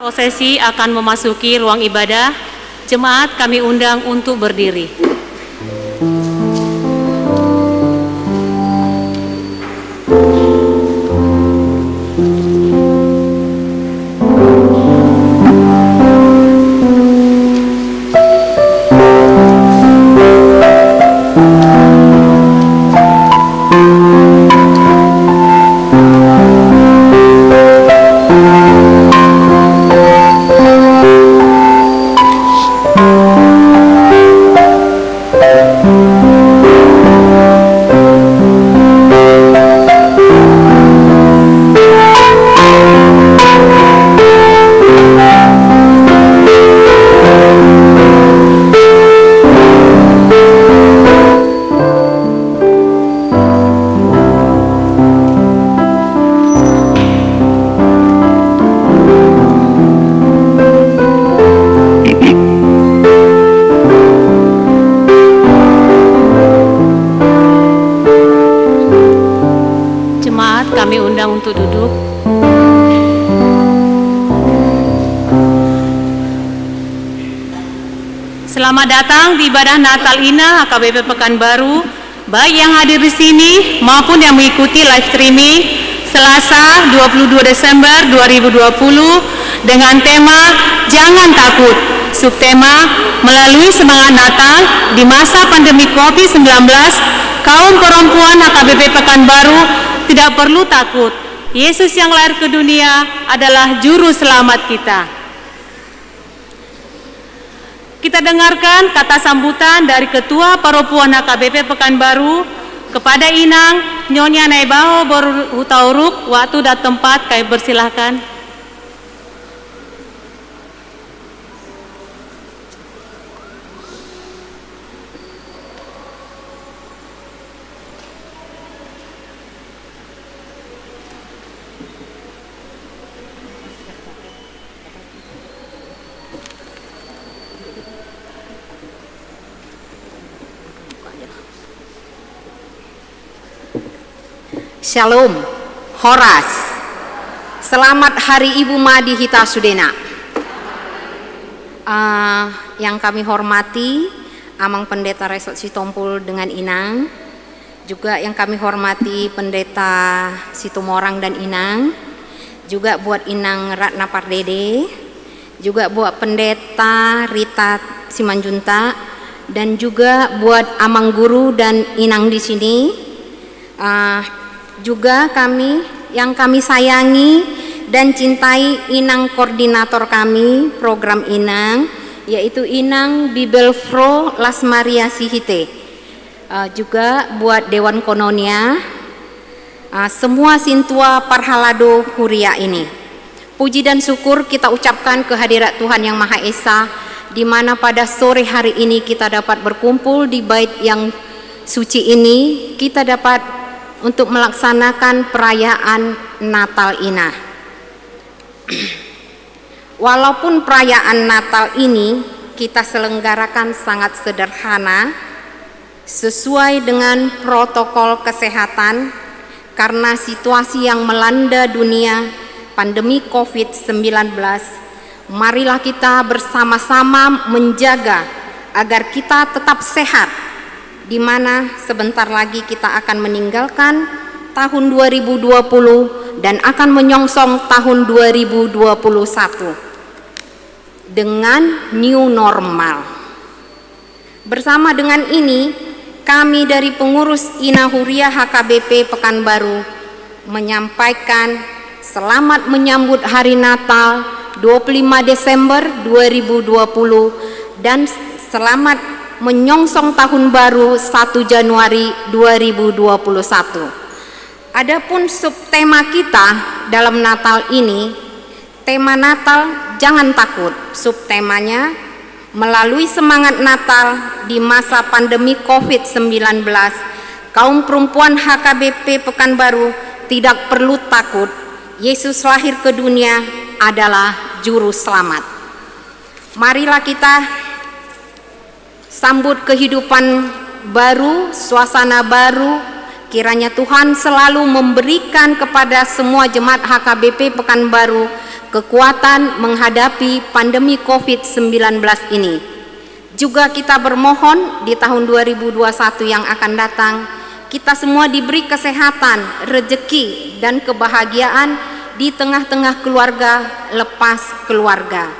Prosesi akan memasuki ruang ibadah. Jemaat kami undang untuk berdiri. Kami undang untuk duduk. Selamat datang di ibadah Natal INA HKBP Pekanbaru, baik yang hadir di sini maupun yang mengikuti live streaming Selasa 22 Desember 2020 dengan tema Jangan Takut. Subtema melalui semangat Natal di masa pandemi COVID-19, kaum perempuan HKBP Pekanbaru tidak perlu takut. Yesus yang lahir ke dunia adalah juru selamat kita. Kita dengarkan kata sambutan dari Ketua Perempuan HKBP Pekanbaru kepada Inang Nyonya Naibaho Berhutauruk. Waktu dan tempat kami persilahkan. Shalom, Horas. Selamat Hari Ibu Madi Hita Sudena. Yang kami hormati Amang Pendeta Resort Sitompul dengan Inang, juga yang kami hormati Pendeta Situmorang dan Inang, juga buat Inang Ratna Pardede, juga buat Pendeta Rita Simanjunta, dan juga buat Amang Guru dan Inang di sini. Juga yang kami sayangi dan cintai Inang koordinator kami program Inang, yaitu Inang Bibelfro Las Maria Sihite. Juga buat Dewan Kononia, semua Sintua Parhalado Huria ini. Puji dan syukur kita ucapkan kehadirat Tuhan Yang Maha Esa, di mana pada sore hari ini kita dapat berkumpul di bait yang suci ini, kita dapat untuk melaksanakan perayaan Natal INA. Walaupun perayaan Natal ini kita selenggarakan sangat sederhana, sesuai dengan protokol kesehatan, karena situasi yang melanda dunia, pandemi COVID-19, marilah kita bersama-sama menjaga agar kita tetap sehat, di mana sebentar lagi kita akan meninggalkan tahun 2020 dan akan menyongsong tahun 2021 dengan new normal. Bersama dengan ini, kami dari pengurus INA Huria HKBP Pekanbaru menyampaikan selamat menyambut Hari Natal 25 Desember 2020 dan selamat menyongsong tahun baru 1 Januari 2021. Adapun subtema kita dalam Natal ini, tema Natal Jangan Takut. Subtemanya melalui semangat Natal di masa pandemi COVID-19, kaum perempuan HKBP Pekanbaru tidak perlu takut. Yesus lahir ke dunia adalah juru selamat. Marilah kita sambut kehidupan baru, suasana baru. Kiranya Tuhan selalu memberikan kepada semua jemaat HKBP Pekanbaru kekuatan menghadapi pandemi COVID-19 ini. Juga kita bermohon di tahun 2021 yang akan datang, kita semua diberi kesehatan, rezeki, dan kebahagiaan di tengah-tengah keluarga lepas keluarga.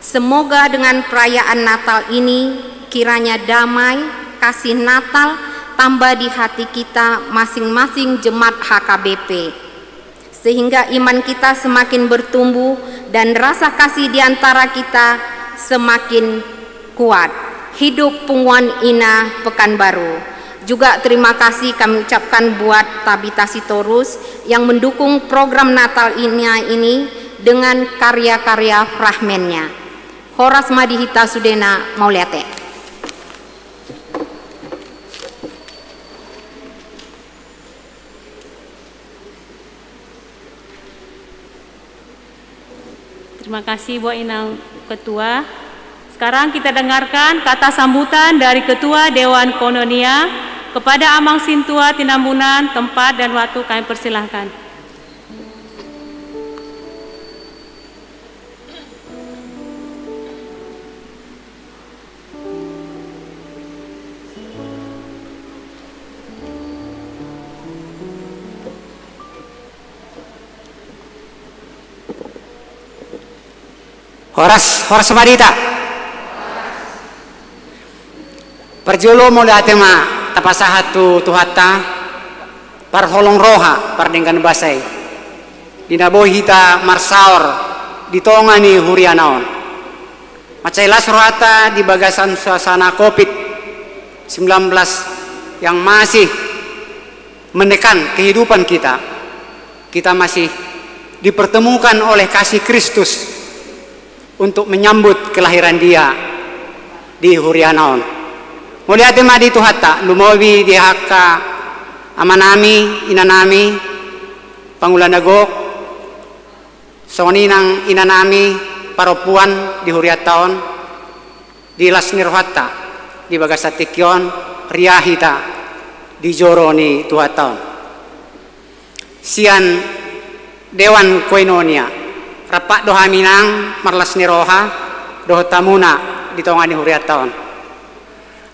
Semoga dengan perayaan Natal ini kiranya damai, kasih Natal tambah di hati kita masing-masing jemaat HKBP, sehingga iman kita semakin bertumbuh dan rasa kasih di antara kita semakin kuat. Hidup Punguan Inah Pekanbaru. Juga terima kasih kami ucapkan buat Tabita Sitorus yang mendukung program Natal ini dengan karya-karya fragmennya. Horas Madihita Sudena Mauliate. Terima kasih Bu Inang Ketua. Sekarang kita dengarkan kata sambutan dari Ketua Dewan Kononia kepada Amang Sintua Tinambunan. Tempat dan waktu kami persilahkan. Horas Madita. Perjolo mulai tema tapasahat tu tuhata parholong roha pardengkan basai dinabohita marsaor ditongani hurianaon macailas rohata di bagasan suasana COVID-19 yang masih menekan kehidupan kita. Kita masih dipertemukan oleh kasih Kristus untuk menyambut kelahiran Dia di hurianaon. Mulia tema di tuhata lumowi di haka amanami inanami pangulanagok soninang inanami paropuan di huriat taon di lasnirhata di bagasatikyon riahita di joroni tuhataon sian Dewan Koinonia rapak doha minang marlasniroha doha tamuna di tongani huriat taon.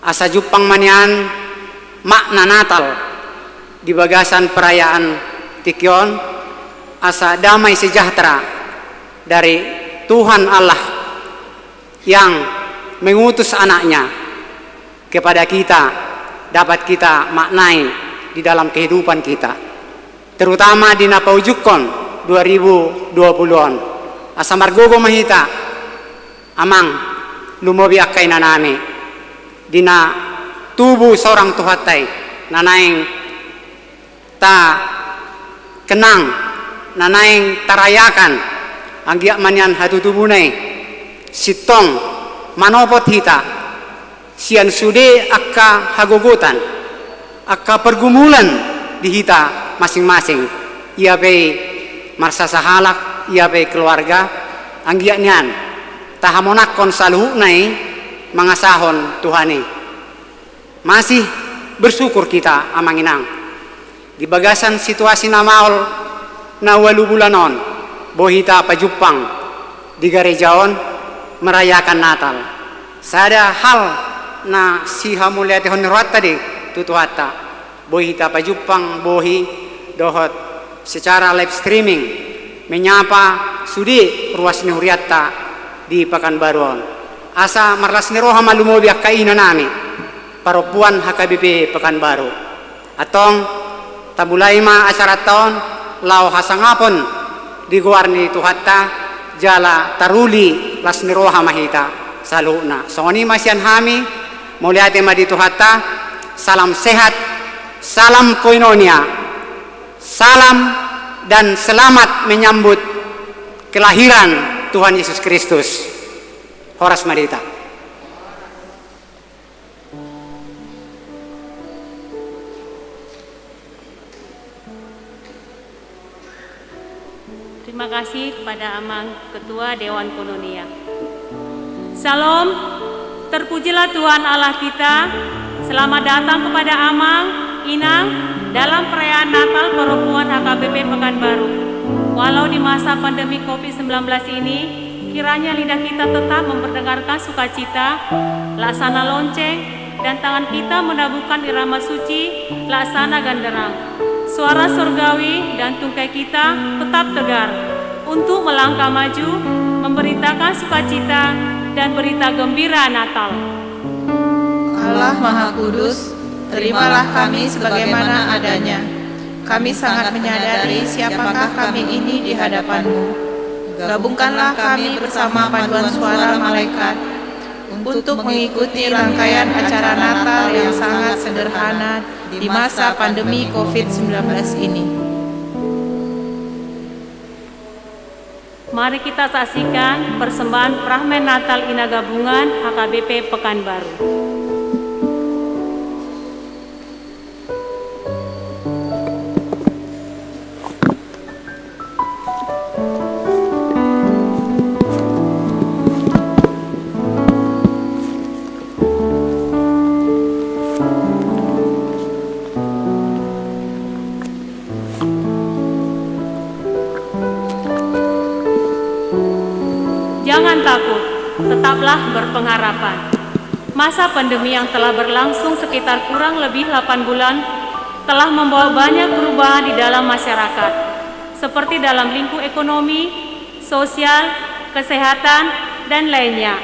Asa jupang manian makna Natal di bagasan perayaan Tikyon, asa damai sejahtera dari Tuhan Allah yang mengutus anaknya kepada kita dapat kita maknai di dalam kehidupan kita, terutama di napaujukon 2020-on. Asa margogo mahita amang lumobi akai nanami dina tubuh seorang tuhatai nanaing ta kenang nanaing tarayakan anggiak manian hatu tubunai sitong manopot hita sian sude akka hagogotan akka pergumulan di hita masing-masing ia be marsa sahalak ia be keluarga anggiak nian tahamonakon saluhu nai mangasahon Tuhani. Masih bersyukur kita amanginang di bagasan situasi namaol na 8 bulanon bohita pajupang di garejaon merayakan Natal. Sada hal na si hamuliati honrat tadi tutuhata bohita pajupang bohi dohot secara live streaming menyapa sudi ruas nihuriata di Pekanbaruan. Asa marlas niroha malumobi akaina nami paropuan HKBP Pekanbaru atong tabulaima acara taon lau hasangapon di guarni tuhata jala taruli las niroha mahita saluna soni masian hami muliate madi tuhata salam sehat salam koinonia salam dan selamat menyambut kelahiran Tuhan Yesus Kristus. Horas Madita. Terima kasih kepada Amang Ketua Dewan Kononia. Salam, terpujilah Tuhan Allah kita. Selamat datang kepada Amang, Inang dalam perayaan Natal Perempuan HKBP Pekanbaru. Walau di masa pandemi COVID-19 ini, kiranya lidah kita tetap memperdengarkan sukacita, laksana lonceng, dan tangan kita menabuhkan irama suci, laksana ganderang. Suara surgawi dan tungkai kita tetap tegar untuk melangkah maju, memberitakan sukacita dan berita gembira Natal. Allah Maha Kudus, terimalah kami sebagaimana adanya. Kami sangat menyadari siapakah kami ini di hadapan-Mu. Gabungkanlah kami bersama paduan suara malaikat untuk mengikuti rangkaian acara Natal yang sangat sederhana di masa pandemi COVID-19 ini. Mari kita saksikan persembahan Prahmen Natal Ina Gabungan HKBP Pekanbaru. Jangan takut, tetaplah berpengharapan. Masa pandemi yang telah berlangsung sekitar kurang lebih 8 bulan telah membawa banyak perubahan di dalam masyarakat, seperti dalam lingkup ekonomi, sosial, kesehatan, dan lainnya.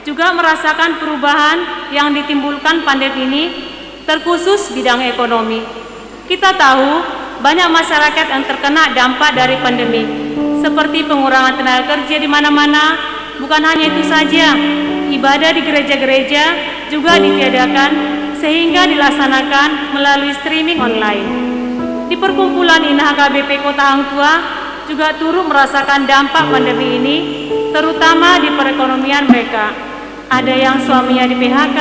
Juga merasakan perubahan yang ditimbulkan pandemi ini, terkhusus bidang ekonomi. Kita tahu banyak masyarakat yang terkena dampak dari pandemi, seperti pengurangan tenaga kerja di mana-mana. Bukan hanya itu saja, ibadah di gereja-gereja juga ditiadakan sehingga dilaksanakan melalui streaming online. Di perkumpulan Ina HKBP Kota Hang Tuah juga turut merasakan dampak pandemi ini, terutama di perekonomian mereka. Ada yang suaminya di PHK,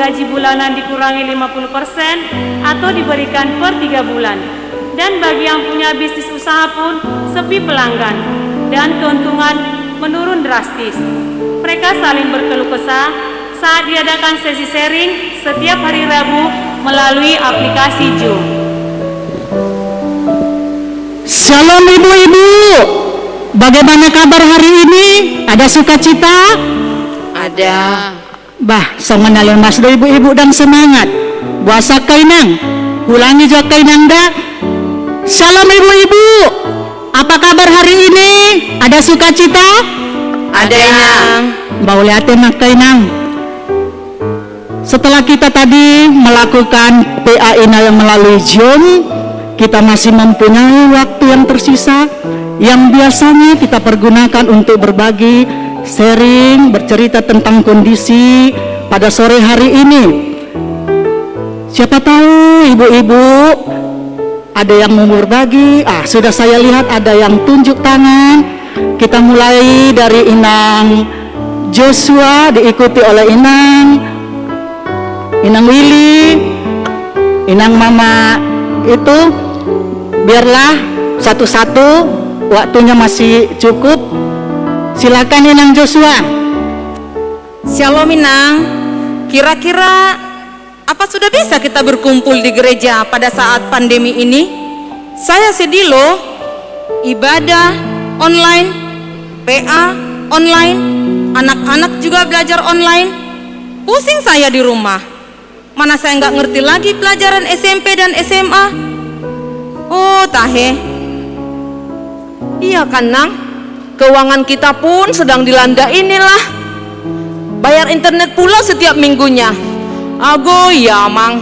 gaji bulanan dikurangi 50% atau diberikan per 3 bulan. Dan bagi yang punya bisnis usaha pun sepi pelanggan dan keuntungan menurun drastis. Mereka saling berkeluh kesah saat diadakan sesi sharing setiap hari Rabu melalui aplikasi Zoom. Shalom ibu-ibu, bagaimana kabar hari ini? Ada sukacita? Ada. Bah, songanalon mas do ibu-ibu dan semangat. Buasa kainang, ulangi jo kainanda. Shalom ibu-ibu, apa kabar hari ini? Ada sukacita? Ada yang Bau liatin nak kainang. Setelah kita tadi melakukan PA Ina yang melalui Zoom, kita masih mempunyai waktu yang tersisa yang biasanya kita pergunakan untuk berbagi, sharing, bercerita tentang kondisi pada sore hari ini. Siapa tahu ibu-ibu ada yang mau berbagi. Sudah saya lihat ada yang tunjuk tangan. Kita mulai dari Inang Joshua, diikuti oleh Inang Willy, Inang Mama itu. Biarlah satu-satu, waktunya masih cukup. Silakan Inang Joshua. Shalom Inang, kira-kira apa sudah bisa kita berkumpul di gereja pada saat pandemi ini? Saya sedih loh, ibadah online, PA online, anak-anak juga belajar online. Pusing saya di rumah, mana saya nggak ngerti lagi pelajaran SMP dan SMA. Oh tahe, iya kan Nang, keuangan kita pun sedang dilanda inilah. Bayar internet pula setiap minggunya. Ago ya Mang.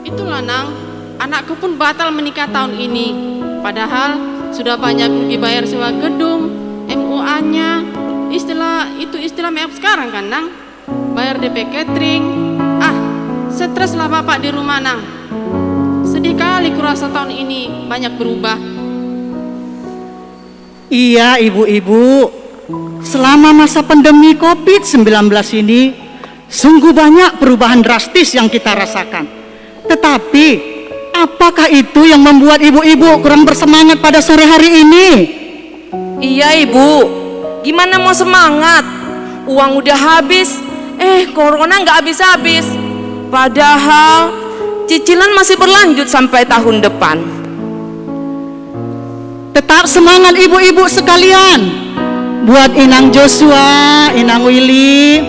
Itulah Nang, anakku pun batal menikah tahun ini. Padahal sudah banyak dibayar sewa gedung, MUA-nya. Istilah MEP sekarang kan Nang. Bayar DP catering. Stres lah bapak di rumah Nang. Sedih kali kurasa tahun ini banyak berubah. Iya ibu-ibu, selama masa pandemi COVID-19 ini sungguh banyak perubahan drastis yang kita rasakan. Tetapi apakah itu yang membuat ibu-ibu kurang bersemangat pada sore hari ini? Iya Ibu, gimana mau semangat? Uang udah habis, corona nggak habis-habis. Padahal cicilan masih berlanjut sampai tahun depan. Tetap semangat ibu-ibu sekalian. Buat Inang Joshua, Inang Willy,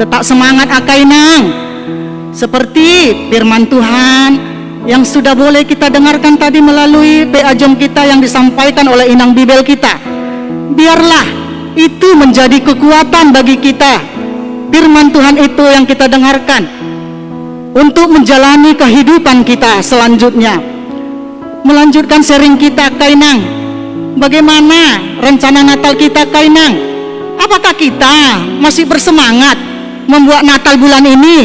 tetap semangat Akai Inang. Seperti firman Tuhan yang sudah boleh kita dengarkan tadi melalui PA Jom kita yang disampaikan oleh Inang Bibel kita. Biarlah itu menjadi kekuatan bagi kita. Firman Tuhan itu yang kita dengarkan untuk menjalani kehidupan kita selanjutnya. Melanjutkan sharing kita, Kainang. Bagaimana rencana Natal kita, Kainang? Apakah kita masih bersemangat membuat Natal bulan ini?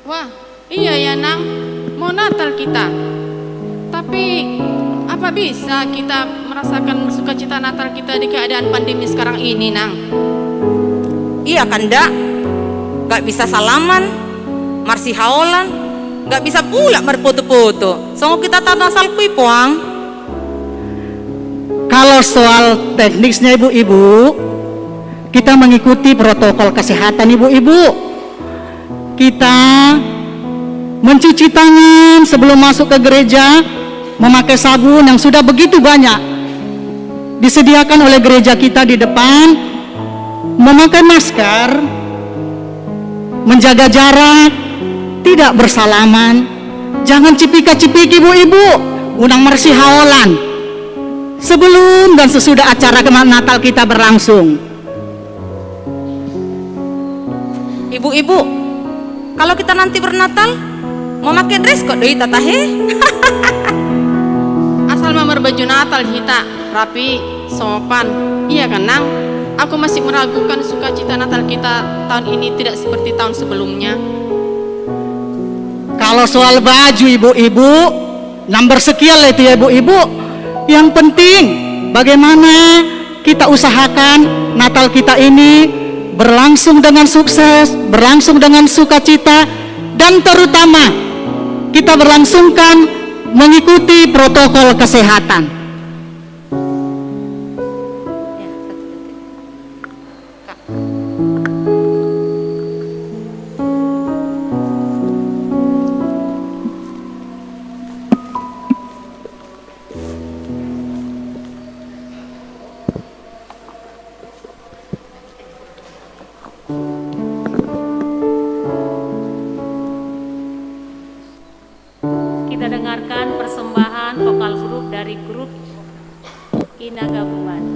Wah, iya ya Nang, mau Natal kita. Tapi apa bisa kita merasakan sukacita Natal kita di keadaan pandemi sekarang ini, Nang? Iya kan, Dak? Gak bisa salaman, marsi haolan, gak bisa pula berfoto-foto. Songok kita tak asal kui poang. Kalau soal teknisnya ibu-ibu, kita mengikuti protokol kesehatan ibu-ibu. Kita mencuci tangan sebelum masuk ke gereja, memakai sabun yang sudah begitu banyak disediakan oleh gereja kita di depan, memakai masker, menjaga jarak, tidak bersalaman, jangan cipika-cipiki ibu-ibu, unang mersi haolan sebelum dan sesudah acara Natal kita berlangsung. Ibu-ibu, kalau kita nanti bernatal mau pakai dress kok doi tatahe. Asal memar baju Natal kita rapi, sopan. Iya kan, Nang? Aku masih meragukan sukacita Natal kita tahun ini tidak seperti tahun sebelumnya. Kalau soal baju ibu-ibu, nomor sekian lah itu ya ibu-ibu. Yang penting bagaimana kita usahakan Natal kita ini berlangsung dengan sukses, berlangsung dengan sukacita, dan terutama kita berlangsungkan mengikuti protokol kesehatan. Kita dengarkan persembahan vokal grup dari grup Ina Gabungan.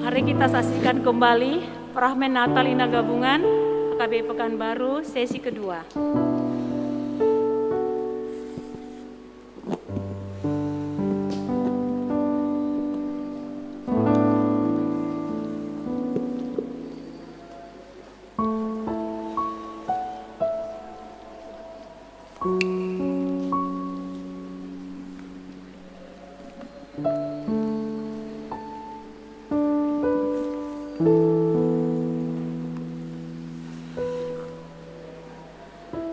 Mari kita saksikan kembali Fragmen Natal Ina Gabungan AKBP Pekanbaru sesi kedua.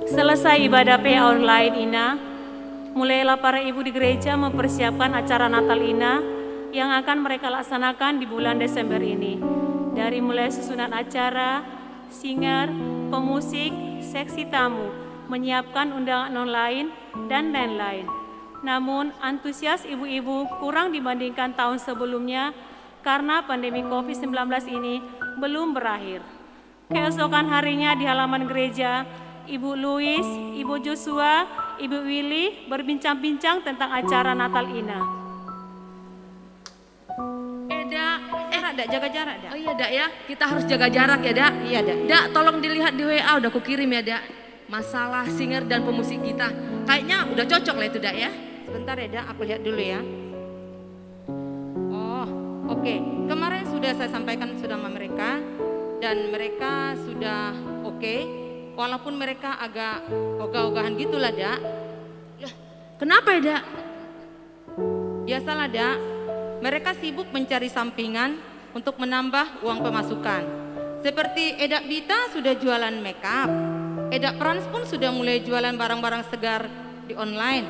Selesai ibadah PA online Ina, mulailah para ibu di gereja mempersiapkan acara Natal Ina yang akan mereka laksanakan di bulan Desember ini. Dari mulai susunan acara, singer, pemusik, seksi tamu, menyiapkan undangan online, dan lain-lain. Namun, antusias ibu-ibu kurang dibandingkan tahun sebelumnya karena pandemi COVID-19 ini belum berakhir. Keesokan harinya di halaman gereja, Ibu Louis, Ibu Joshua, Ibu Willy berbincang-bincang tentang acara Natal Ina. Dak, jaga jarak, Dak. Oh iya, Dak ya. Kita harus jaga jarak ya, Dak. Iya, Dak. Dak, tolong dilihat di WA udah kukirim ya, Dak. Masalah singer dan pemusik kita. Kayaknya udah cocok lah itu, Dak ya. Sebentar ya, Dak, aku lihat dulu ya. Oh, oke. Kemarin sudah saya sampaikan sama mereka dan mereka sudah oke. Walaupun mereka agak ogah-ogahan gitulah, Dak. Lah, kenapa ya, Dak? Biasalah, Dak. Mereka sibuk mencari sampingan untuk menambah uang pemasukan. Seperti Edak Bita sudah jualan makeup. Edak Frans pun sudah mulai jualan barang-barang segar di online.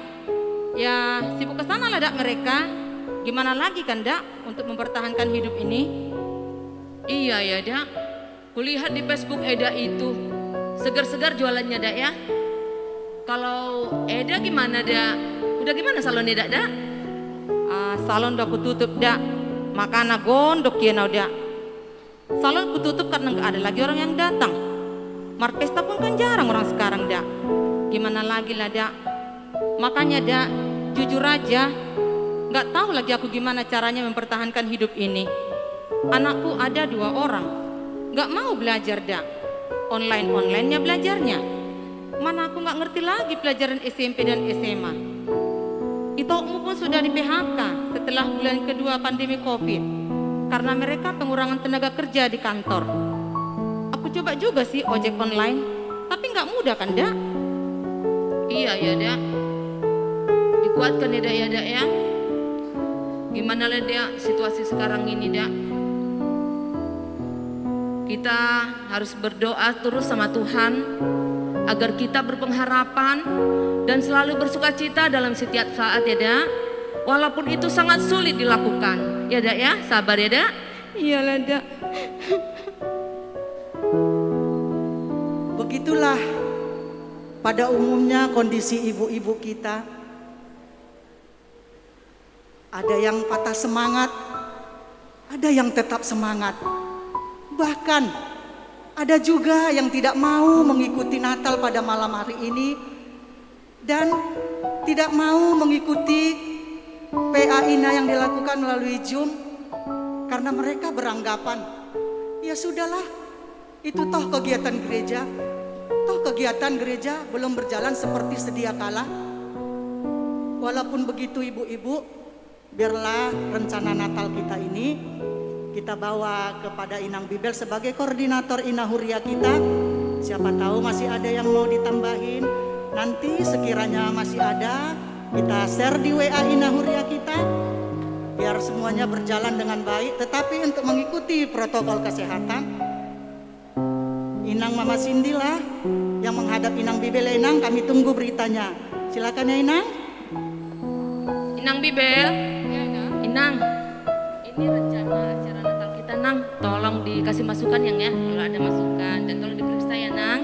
Ya, sibuk ke sana lah, Dak, mereka. Gimana lagi kan, Dak, untuk mempertahankan hidup ini? Iya ya, Dak. Kulihat di Facebook Eda itu segar-segar jualannya, Dak ya. Kalau Eda gimana, Dak? Udah gimana salon Eda, Dak? Salon udah aku tutup, Dak. Makana gondok ya, Dak. Salon aku tutup karena nggak ada lagi orang yang datang. Marpesta pun kan jarang orang sekarang, Dak. Gimana lagi lah, Dak. Makanya, Dak, jujur aja, nggak tahu lagi aku gimana caranya mempertahankan hidup ini. Anakku ada 2 orang, nggak mau belajar, Dak. Online-onlinenya belajarnya. Mana aku nggak ngerti lagi pelajaran SMP dan SMA. Itokmu pun sudah di PHK setelah bulan kedua pandemi COVID karena mereka pengurangan tenaga kerja di kantor. Aku coba juga sih ojek online, tapi nggak mudah kan, Dak? Iya ya, Dak. Dikuatkan ya, Dak ya, Dak ya. Gimana lah, Dak, situasi sekarang ini, Dak? Kita harus berdoa terus sama Tuhan agar kita berpengharapan dan selalu bersuka cita dalam setiap saat ya, Dak. Walaupun itu sangat sulit dilakukan. Ya, Dak ya, sabar ya, Dak. Iyalah, Dak. Begitulah pada umumnya kondisi ibu-ibu kita. Ada yang patah semangat, ada yang tetap semangat. Bahkan ada juga yang tidak mau mengikuti Natal pada malam hari ini dan tidak mau mengikuti PA Ina yang dilakukan melalui Zoom karena mereka beranggapan, ya sudahlah, itu toh kegiatan gereja. Toh kegiatan gereja belum berjalan seperti sedia kala. Walaupun begitu ibu-ibu, biarlah rencana Natal kita ini kita bawa kepada Inang Bibel sebagai koordinator Ina Huria kita. Siapa tahu masih ada yang mau ditambahin. Nanti sekiranya masih ada, kita share di WA Ina Huria kita biar semuanya berjalan dengan baik. Tetapi untuk mengikuti protokol kesehatan, Inang Mama Cindy lah yang menghadap Inang Bibel. Inang, kami tunggu beritanya. Silakan ya, Inang. Inang Bibel. Ya, Inang. Ini rencana acara Natal kita, Nang. Tolong dikasih masukan yang ya, kalau ada masukan, dan tolong diperiksa ya, Nang.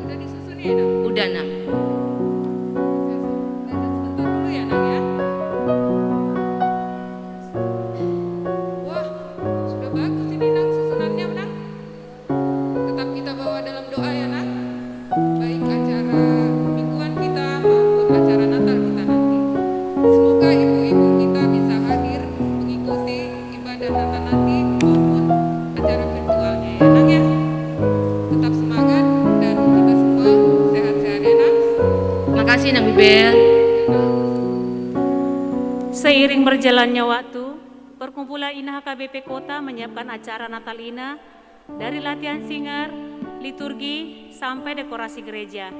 Sudah disusun ya, Nang? Udah, Nang. Sebentar dulu ya, Nang ya. Wah, sudah bagus ini, Nang, susunannya, Nang. Tetap kita bawa dalam doa ya, Nang. Baik acara mingguan kita maupun acara Natal kita nanti. Semoga ibu-ibu kita Bel. Seiring berjalannya waktu, perkumpulan INA HKBP Kota menyiapkan acara Natal INA dari latihan singer, liturgi, sampai dekorasi gereja.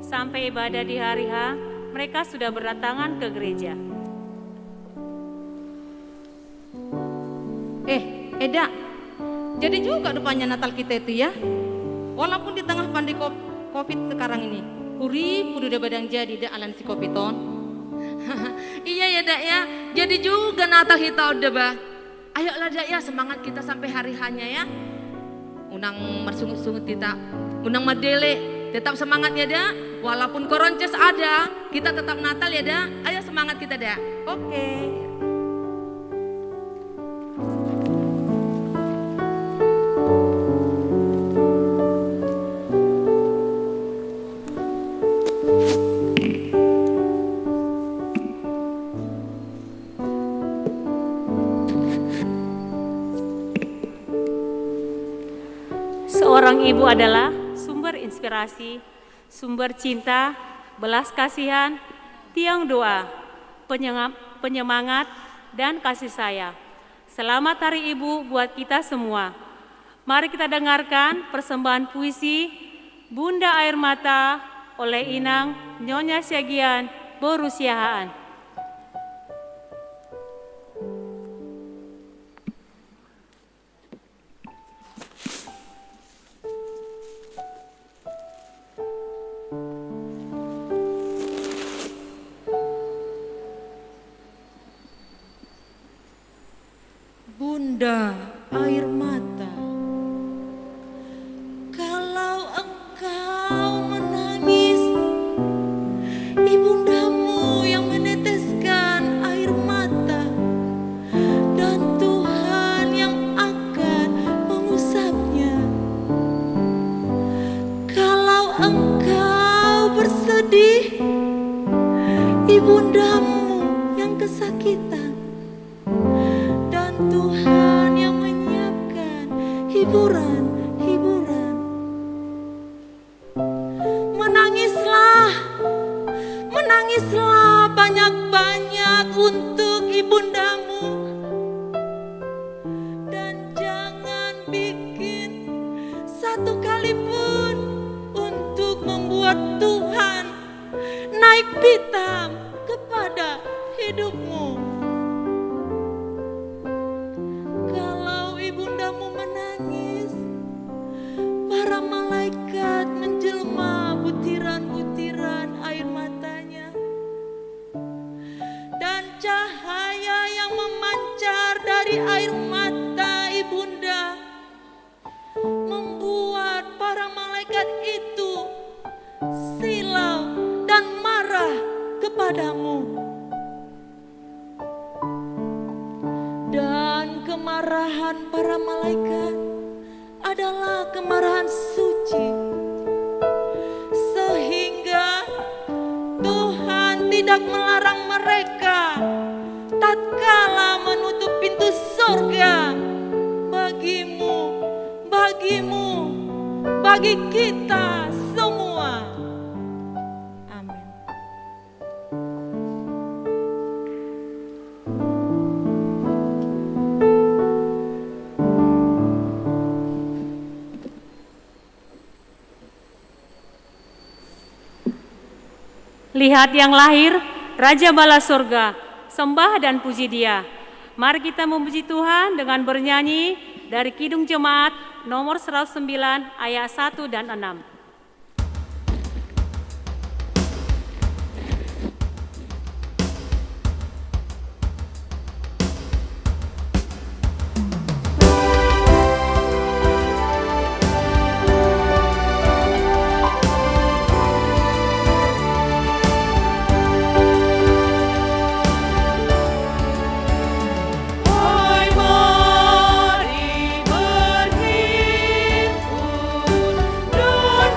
Sampai ibadah di hari H, mereka sudah berdatangan ke gereja. Eda, jadi juga rupanya Natal kita itu ya. Walaupun di tengah pandemi Covid sekarang ini, puri udah badang jadi dah alan si Coviton. Iya ya Dak ya, jadi juga Natal kita udah bah. Ayolah Dak ya, semangat kita sampai hari hanya ya. Unang mersungut-sungut kita, unang madele, tetap semangat ya Dak. Walaupun koronces ada, kita tetap Natal ya Dak. Ayo semangat kita Dak. Oke. Seorang ibu adalah sumber inspirasi, sumber cinta, belas kasihan, tiang doa, penyemangat, dan kasih sayang. Selamat Hari Ibu buat kita semua. Mari kita dengarkan persembahan puisi Bunda Air Mata oleh Inang Nyonya Syagian Borusiahaan. Bunda air mata, kalau engkau menangis, ibundamu yang meneteskan air mata, dan Tuhan yang akan mengusapnya. Kalau engkau bersedih, ibundamu yang kesakitan, Tuhan yang menyiapkan hiburan-hiburan. Menangislah, menangislah banyak-banyak untuk ibundamu, dan jangan bikin satu kali pun untuk membuat Tuhan naik pitam kepada hidupmu. Menangis, para malaikat menjelma butiran-butiran air matanya, dan cahaya yang memancar dari air mata ibunda membuat para malaikat itu silau dan marah kepadamu. Dan kemarahan para malaikat adalah kemarahan suci, sehingga Tuhan tidak melarang mereka tatkala menutup pintu surga bagimu, bagi kita semua. Amin. Lihat yang lahir, Raja Bala Surga, sembah dan puji Dia. Mari kita memuji Tuhan dengan bernyanyi dari Kidung Jemaat nomor 109 ayat 1 dan 6. Mari berhimpun dan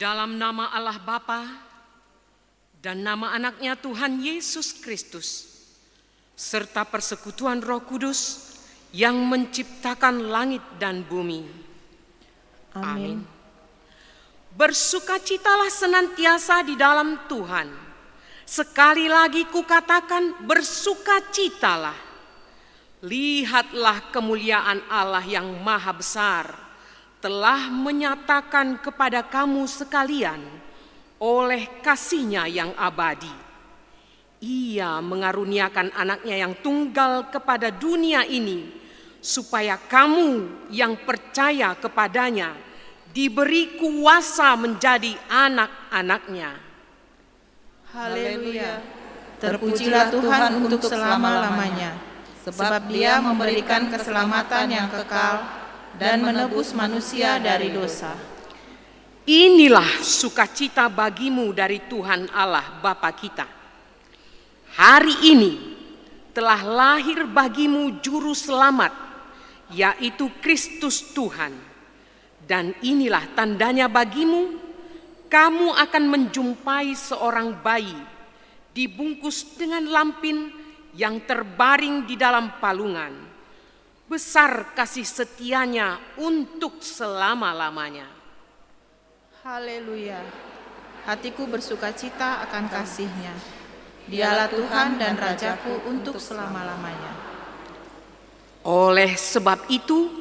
dalam nama Allah Bapa dan nama anaknya Tuhan Yesus Kristus, serta persekutuan Roh Kudus yang menciptakan langit dan bumi. Amin. Bersukacitalah senantiasa di dalam Tuhan. Sekali lagi kukatakan, bersukacitalah. Lihatlah kemuliaan Allah yang maha besar telah menyatakan kepada kamu sekalian oleh kasih-Nya yang abadi. Ia mengaruniakan anaknya yang tunggal kepada dunia ini, supaya kamu yang percaya kepadanya diberi kuasa menjadi anak-anak-Nya. Haleluya. Terpujilah Tuhan untuk selama-lamanya, sebab Dia memberikan keselamatan yang kekal dan menebus manusia dari dosa. Inilah sukacita bagimu dari Tuhan Allah Bapa kita. Hari ini telah lahir bagimu juru selamat, yaitu Kristus Tuhan. Dan inilah tandanya bagimu, kamu akan menjumpai seorang bayi dibungkus dengan lampin yang terbaring di dalam palungan. Besar kasih setianya untuk selama-lamanya. Haleluya. Hatiku bersukacita akan kasih-Nya. Dialah Tuhan dan Rajaku untuk selama-lamanya. Oleh sebab itu,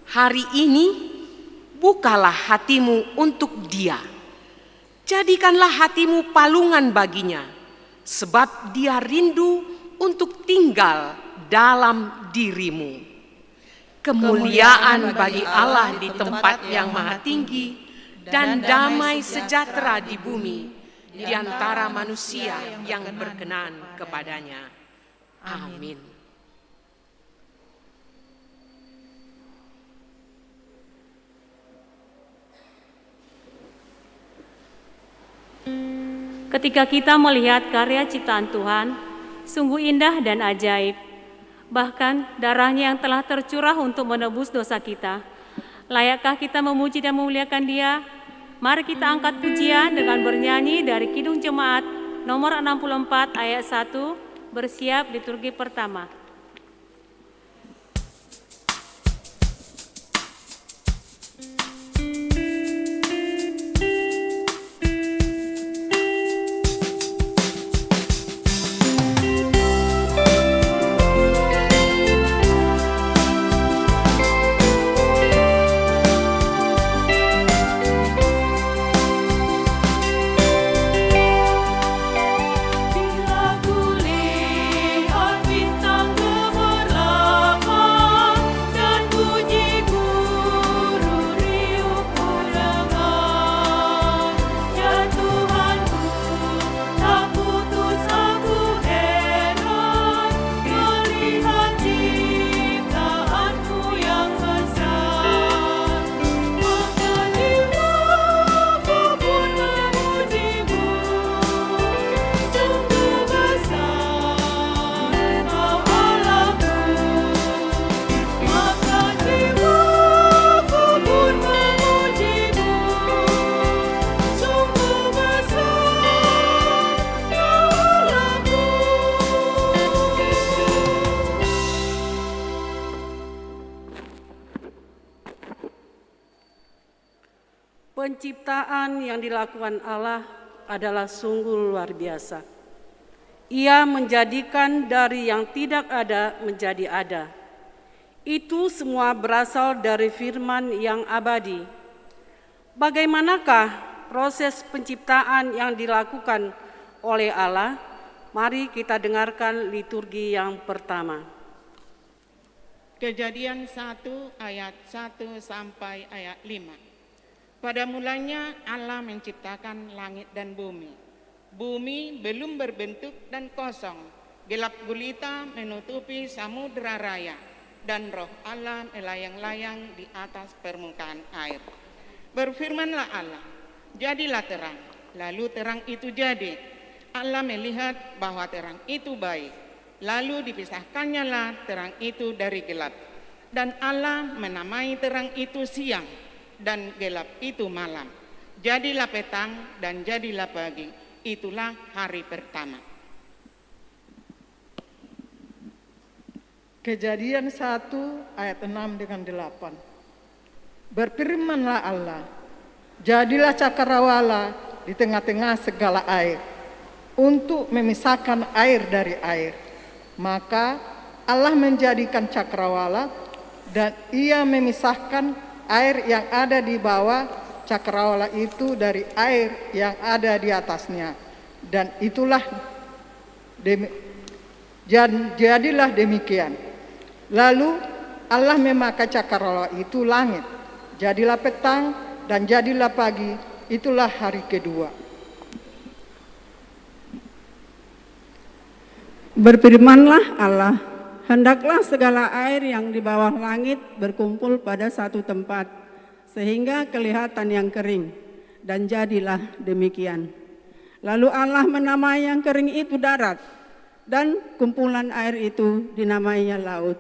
hari ini bukalah hatimu untuk Dia. Jadikanlah hatimu palungan baginya, sebab Dia rindu untuk tinggal dalam dirimu. Kemuliaan bagi Allah di tempat yang maha tinggi dan damai sejahtera di bumi di antara manusia yang berkenan kepadanya. Amin. Ketika kita melihat karya ciptaan Tuhan, sungguh indah dan ajaib. Bahkan darahnya yang telah tercurah untuk menebus dosa kita. Layakkah kita memuji dan memuliakan Dia? Mari kita angkat pujian dengan bernyanyi dari Kidung Jemaat nomor 64 ayat 1, bersiap liturgi pertama. Penciptaan yang dilakukan Allah adalah sungguh luar biasa. Ia menjadikan dari yang tidak ada menjadi ada. Itu semua berasal dari firman yang abadi. Bagaimanakah proses penciptaan yang dilakukan oleh Allah? Mari kita dengarkan liturgi yang pertama. Kejadian 1 ayat 1 sampai ayat 5. Pada mulanya Allah menciptakan langit dan bumi. Bumi belum berbentuk dan kosong. Gelap gulita menutupi samudera raya. Dan roh Allah melayang-layang di atas permukaan air. Berfirmanlah Allah, jadilah terang. Lalu terang itu jadi. Allah melihat bahwa terang itu baik. Lalu dipisahkannyalah terang itu dari gelap. Dan Allah menamai terang itu siang dan gelap itu malam. Jadilah petang dan jadilah pagi. Itulah hari pertama. Kejadian 1 ayat 6 dengan 8. Berfirmanlah Allah, jadilah cakrawala di tengah-tengah segala air, untuk memisahkan air dari air. Maka Allah menjadikan cakrawala, dan ia memisahkan air yang ada di bawah cakrawala itu dari air yang ada di atasnya. Dan itulah jadilah demikian. Lalu Allah memakai cakrawala itu langit. Jadilah petang dan jadilah pagi. Itulah hari kedua. Berfirmanlah Allah, hendaklah segala air yang di bawah langit berkumpul pada satu tempat, sehingga kelihatan yang kering, dan jadilah demikian. Lalu Allah menamai yang kering itu darat, dan kumpulan air itu dinamainya laut.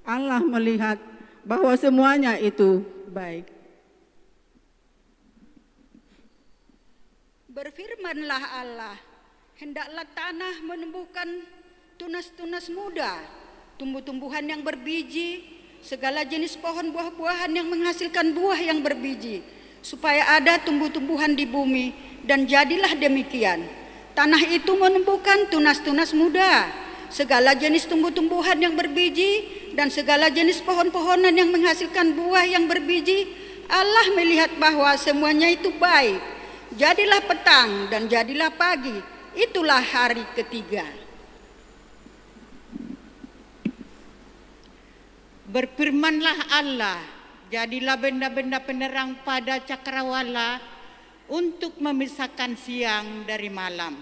Allah melihat bahwa semuanya itu baik. Berfirmanlah Allah, hendaklah tanah menumbuhkan tunas-tunas muda, tumbuh-tumbuhan yang berbiji, segala jenis pohon buah-buahan yang menghasilkan buah yang berbiji, supaya ada tumbuh-tumbuhan di bumi, dan jadilah demikian. Tanah itu menumbuhkan tunas-tunas muda, segala jenis tumbuh-tumbuhan yang berbiji, dan segala jenis pohon-pohonan yang menghasilkan buah yang berbiji. Allah melihat bahwa semuanya itu baik. Jadilah petang dan jadilah pagi. Itulah hari ketiga. Berfirmanlah Allah, jadilah benda-benda penerang pada cakrawala untuk memisahkan siang dari malam.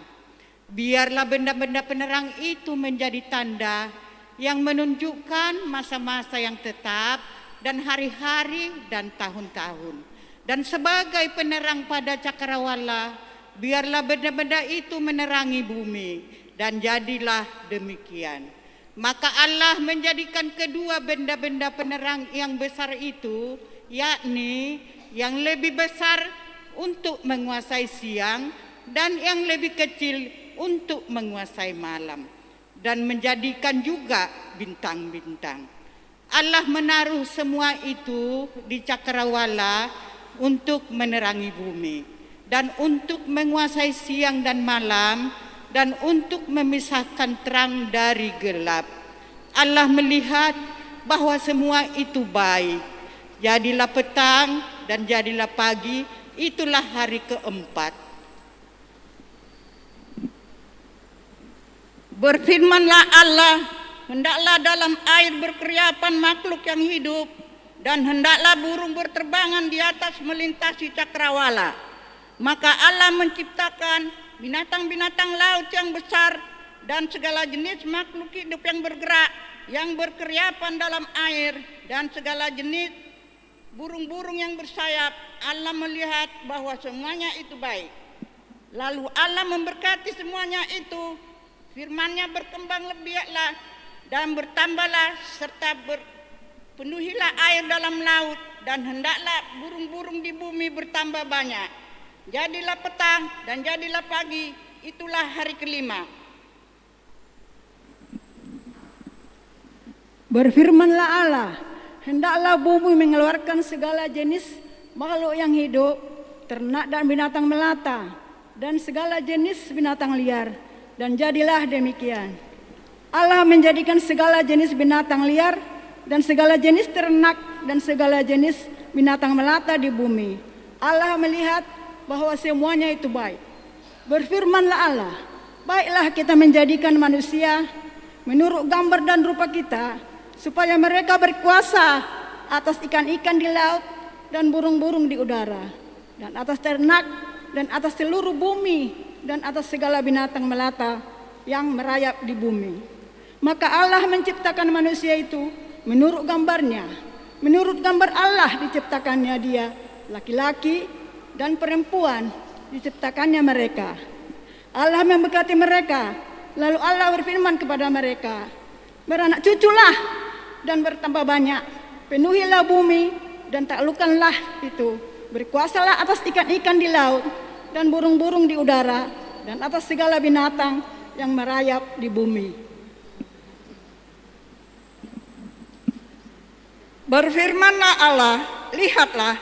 Biarlah benda-benda penerang itu menjadi tanda yang menunjukkan masa-masa yang tetap dan hari-hari dan tahun-tahun. Dan sebagai penerang pada cakrawala, biarlah benda-benda itu menerangi bumi, dan jadilah demikian. Maka Allah menjadikan kedua benda-benda penerang yang besar itu, yakni yang lebih besar untuk menguasai siang dan yang lebih kecil untuk menguasai malam, dan menjadikan juga bintang-bintang. Allah menaruh semua itu di cakrawala untuk menerangi bumi, dan untuk menguasai siang dan malam, dan untuk memisahkan terang dari gelap. Allah melihat bahwa semua itu baik. Jadilah petang dan jadilah pagi. Itulah hari keempat. Berfirmanlah Allah, hendaklah dalam air berkeriapan makhluk yang hidup, dan hendaklah burung berterbangan di atas melintasi cakrawala. Maka Allah menciptakan binatang-binatang laut yang besar dan segala jenis makhluk hidup yang bergerak, yang berkeriapan dalam air, dan segala jenis burung-burung yang bersayap. Allah melihat bahwa semuanya itu baik. Lalu Allah memberkati semuanya itu. Firman-Nya berkembang lebiaklah dan bertambahlah, serta penuhilah air dalam laut, dan hendaklah burung-burung di bumi bertambah banyak. Jadilah petang dan jadilah pagi. Itulah hari kelima. Berfirmanlah Allah, hendaklah bumi mengeluarkan segala jenis makhluk yang hidup, ternak dan binatang melata, dan segala jenis binatang liar. Dan jadilah demikian. Allah menjadikan segala jenis binatang liar dan segala jenis ternak dan segala jenis binatang melata di bumi. Allah melihat bahwa semuanya itu baik. Berfirmanlah Allah, baiklah kita menjadikan manusia menurut gambar dan rupa kita, supaya mereka berkuasa atas ikan-ikan di laut dan burung-burung di udara, dan atas ternak, dan atas seluruh bumi, dan atas segala binatang melata yang merayap di bumi. Maka Allah menciptakan manusia itu menurut gambarnya. Menurut gambar Allah diciptakannya dia, laki-laki dan perempuan diciptakannya mereka. Allah memberkati mereka. Lalu Allah berfirman kepada mereka, beranak cuculah dan bertambah banyak, penuhilah bumi dan taklukkanlah itu. berkuasalah atas ikan-ikan di laut dan burung-burung di udara dan atas segala binatang yang merayap di bumi. Berfirmanlah Allah, lihatlah,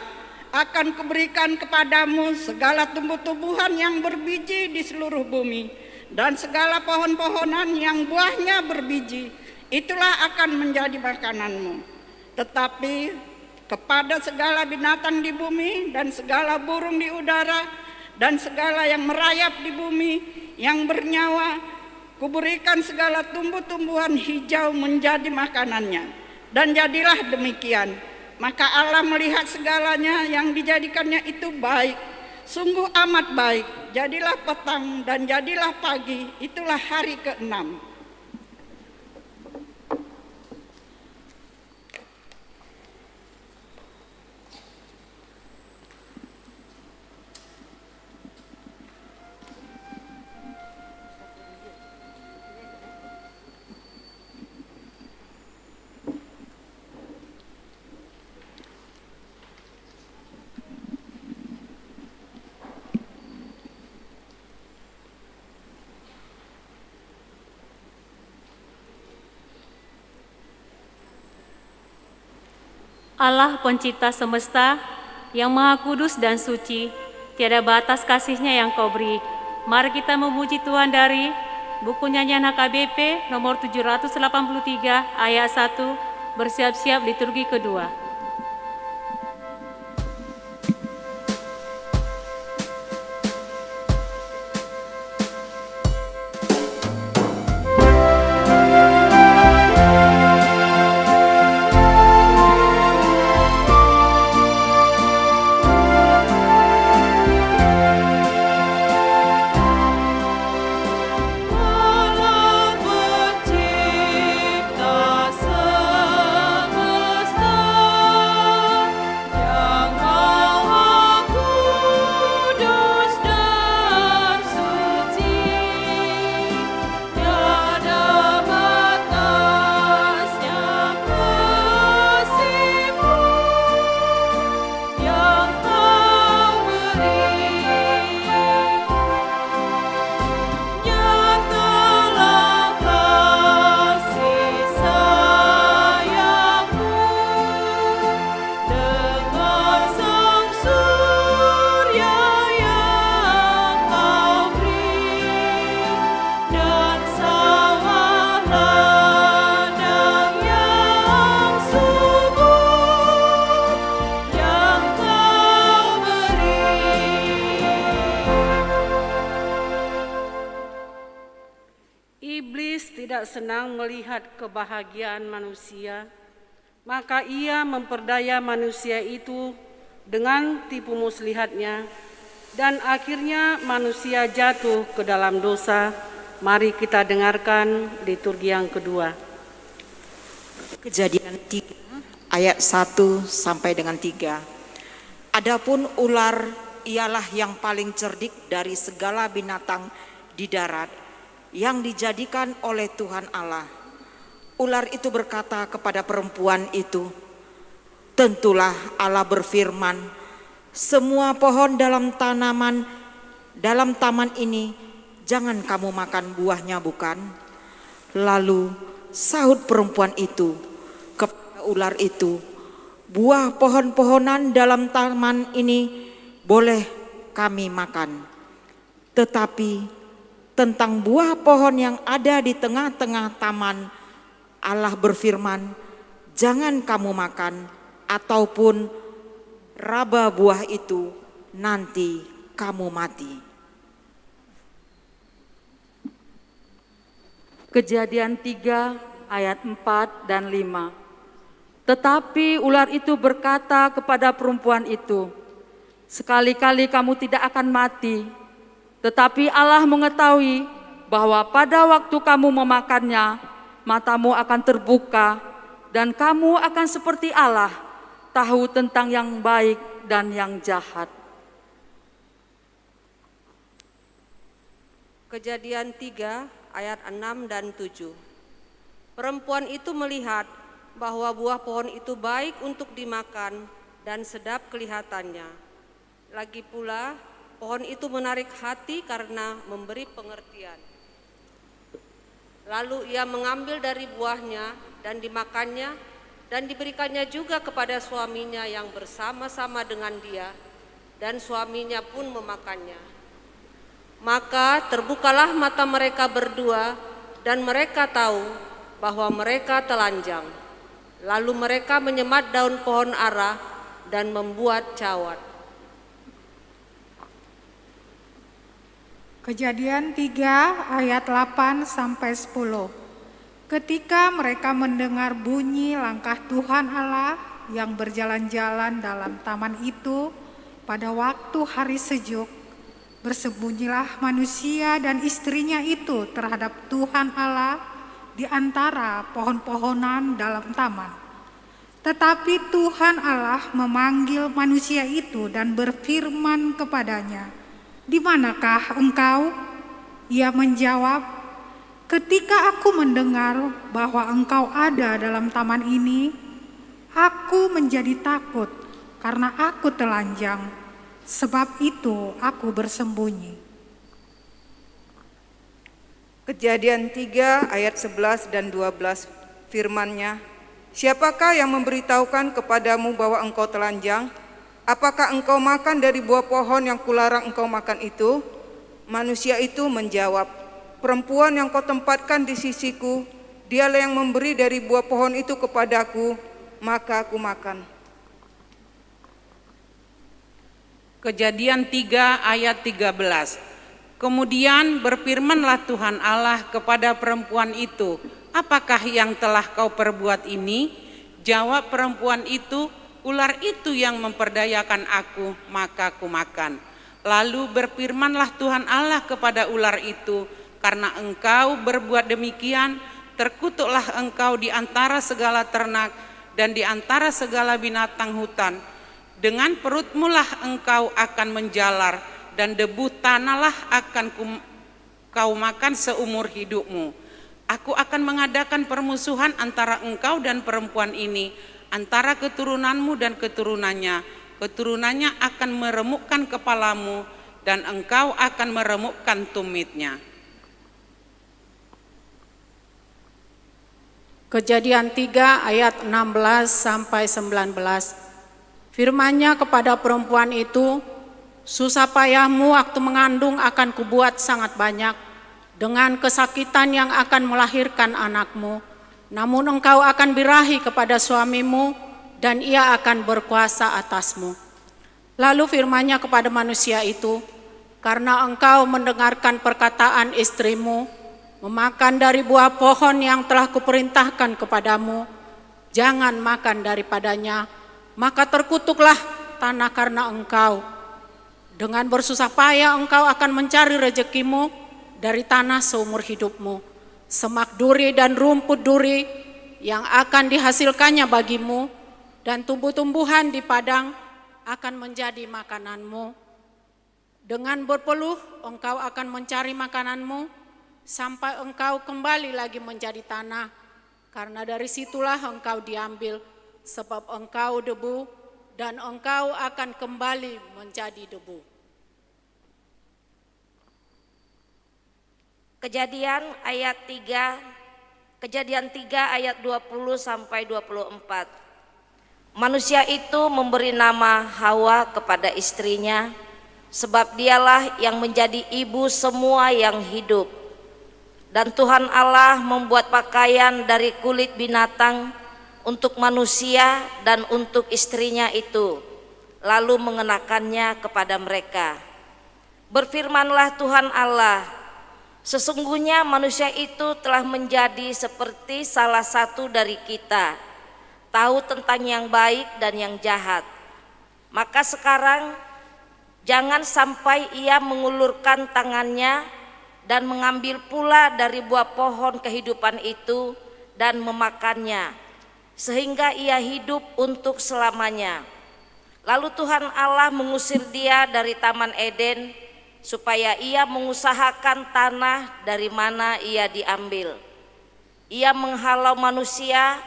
akan kuberikan kepadamu segala tumbuh-tumbuhan yang berbiji di seluruh bumi, dan segala pohon-pohonan yang buahnya berbiji, itulah akan menjadi makananmu. Tetapi kepada segala binatang di bumi, dan segala burung di udara, dan segala yang merayap di bumi, yang bernyawa, kuberikan segala tumbuh-tumbuhan hijau menjadi makanannya. Dan jadilah demikian. Maka Allah melihat segalanya yang dijadikannya itu baik, sungguh amat baik. Jadilah petang dan jadilah pagi, itulah hari ke-6. Allah pencipta semesta, yang maha kudus dan suci, tiada batas kasih-Nya yang Kau beri. Mari kita memuji Tuhan dari buku nyanyian HKBP nomor 783 ayat 1, bersiap-siap liturgi kedua. Senang melihat kebahagiaan manusia, maka ia memperdaya manusia itu dengan tipu muslihatnya, dan akhirnya manusia jatuh ke dalam dosa. Mari kita dengarkan liturgi yang kedua. Kejadian 3 ayat 1 sampai dengan 3. Adapun ular ialah yang paling cerdik dari segala binatang di darat yang dijadikan oleh Tuhan Allah. Ular itu berkata kepada perempuan itu, tentulah Allah berfirman, semua pohon dalam taman ini jangan kamu makan buahnya, bukan? Lalu sahut perempuan itu kepada ular itu, buah pohon-pohonan dalam taman ini boleh kami makan, tetapi tentang buah pohon yang ada di tengah-tengah taman, Allah berfirman, jangan kamu makan ataupun raba buah itu, nanti kamu mati. Kejadian 3 ayat 4 dan 5. Tetapi ular itu berkata kepada perempuan itu, sekali-kali kamu tidak akan mati. Tetapi Allah mengetahui bahwa pada waktu kamu memakannya, matamu akan terbuka dan kamu akan seperti Allah, tahu tentang yang baik dan yang jahat. Kejadian 3 ayat 6 dan 7. Perempuan itu melihat bahwa buah pohon itu baik untuk dimakan dan sedap kelihatannya, Lagi pula, pohon itu menarik hati karena memberi pengertian. Lalu ia mengambil dari buahnya dan dimakannya, dan diberikannya juga kepada suaminya yang bersama-sama dengan dia, dan suaminya pun memakannya. Maka terbukalah mata mereka berdua, dan mereka tahu bahwa mereka telanjang. Lalu mereka menyemat daun pohon ara dan membuat cawat. Kejadian 3 ayat 8 sampai 10. Ketika mereka mendengar bunyi langkah Tuhan Allah yang berjalan-jalan dalam taman itu pada waktu hari sejuk, bersembunyilah manusia dan istrinya itu terhadap Tuhan Allah di antara pohon-pohonan dalam taman. Tetapi Tuhan Allah memanggil manusia itu dan berfirman kepadanya, "Di manakah engkau?" Ia menjawab, "Ketika aku mendengar bahwa engkau ada dalam taman ini, aku menjadi takut karena aku telanjang. Sebab itu aku bersembunyi." Kejadian 3 ayat 11 dan 12 firman-Nya, "Siapakah yang memberitahukan kepadamu bahwa engkau telanjang? Apakah engkau makan dari buah pohon yang kularang engkau makan itu?" Manusia itu menjawab, "Perempuan yang kau tempatkan di sisiku, dialah yang memberi dari buah pohon itu kepadaku, maka aku makan." Kejadian 3 ayat 13. Kemudian berfirmanlah Tuhan Allah kepada perempuan itu, "Apakah yang telah kau perbuat ini?" Jawab perempuan itu, "Ular itu yang memperdayakan aku, maka aku makan." Lalu berfirmanlah Tuhan Allah kepada ular itu, "Karena engkau berbuat demikian, terkutuklah engkau di antara segala ternak dan di antara segala binatang hutan. Dengan perutmu lah engkau akan menjalar, dan debu tanahlah akan kau makan seumur hidupmu. Aku akan mengadakan permusuhan antara engkau dan perempuan ini, antara keturunanmu dan keturunannya. Keturunannya akan meremukkan kepalamu, dan engkau akan meremukkan tumitnya." Kejadian 3 ayat 16 sampai 19. Firman-Nya kepada perempuan itu, "Susah payahmu waktu mengandung akan kubuat sangat banyak, dengan kesakitan yang akan melahirkan anakmu. Namun engkau akan birahi kepada suamimu, dan ia akan berkuasa atasmu." Lalu firman-Nya kepada manusia itu, "Karena engkau mendengarkan perkataan istrimu, memakan dari buah pohon yang telah kuperintahkan kepadamu, jangan makan daripadanya, maka terkutuklah tanah karena engkau. Dengan bersusah payah engkau akan mencari rezekimu dari tanah seumur hidupmu. Semak duri dan rumput duri yang akan dihasilkannya bagimu, dan tumbuh-tumbuhan di padang akan menjadi makananmu. Dengan berpeluh engkau akan mencari makananmu, sampai engkau kembali lagi menjadi tanah, karena dari situlah engkau diambil, sebab engkau debu, dan engkau akan kembali menjadi debu." Kejadian 3 ayat 20 sampai 24. Manusia itu memberi nama Hawa kepada istrinya, sebab dialah yang menjadi ibu semua yang hidup. Dan Tuhan Allah membuat pakaian dari kulit binatang untuk manusia dan untuk istrinya itu, lalu mengenakannya kepada mereka. Berfirmanlah Tuhan Allah, "Sesungguhnya manusia itu telah menjadi seperti salah satu dari kita, tahu tentang yang baik dan yang jahat. Maka sekarang jangan sampai ia mengulurkan tangannya dan mengambil pula dari buah pohon kehidupan itu dan memakannya, sehingga ia hidup untuk selamanya." Lalu Tuhan Allah mengusir dia dari Taman Eden, supaya ia mengusahakan tanah dari mana ia diambil. Ia menghalau manusia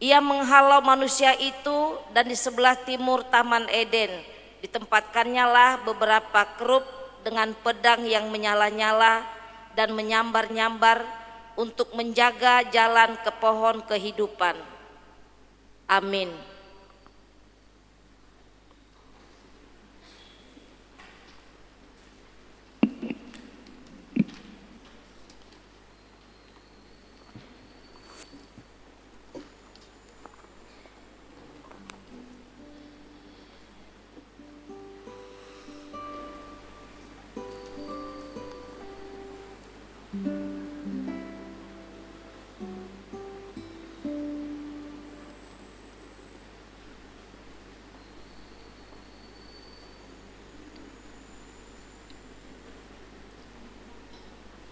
Ia menghalau manusia itu, dan di sebelah timur Taman Eden ditempatkannya lah beberapa kerub dengan pedang yang menyala-nyala dan menyambar-nyambar untuk menjaga jalan ke pohon kehidupan. Amin.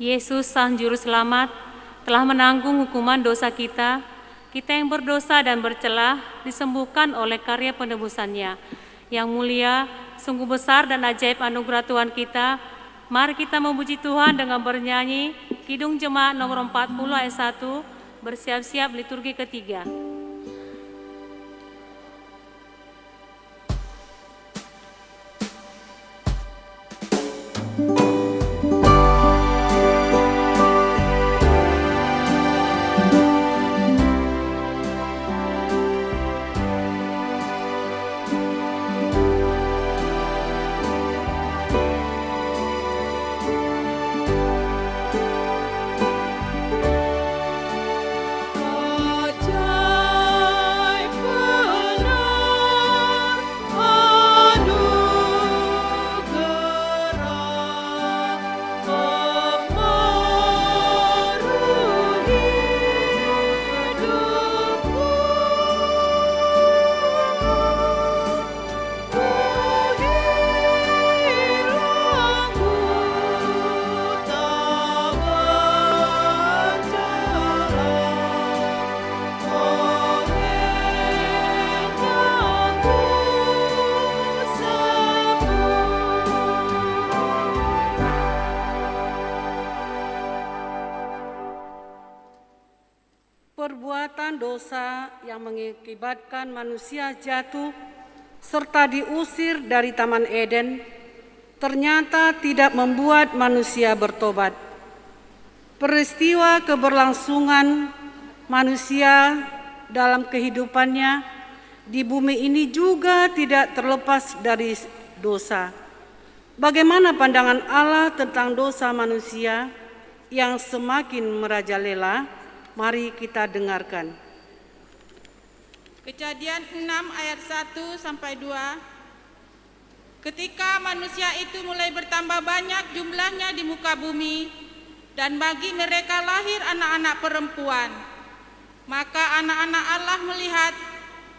Yesus Sang Juru Selamat telah menanggung hukuman dosa kita. Kita yang berdosa dan bercelah disembuhkan oleh karya penebusannya. Yang mulia, sungguh besar dan ajaib anugerah Tuhan kita. Mari kita memuji Tuhan dengan bernyanyi Kidung Jemaat nomor 40 ayat 1, bersiap-siap liturgi ketiga. Perbuatan dosa yang mengakibatkan manusia jatuh serta diusir dari Taman Eden ternyata tidak membuat manusia bertobat. Peristiwa keberlangsungan manusia dalam kehidupannya di bumi ini juga tidak terlepas dari dosa. Bagaimana pandangan Allah tentang dosa manusia yang semakin merajalela? Mari kita dengarkan. Kejadian 6 ayat 1 sampai 2. Ketika manusia itu mulai bertambah banyak jumlahnya di muka bumi, dan bagi mereka lahir anak-anak perempuan, maka anak-anak Allah melihat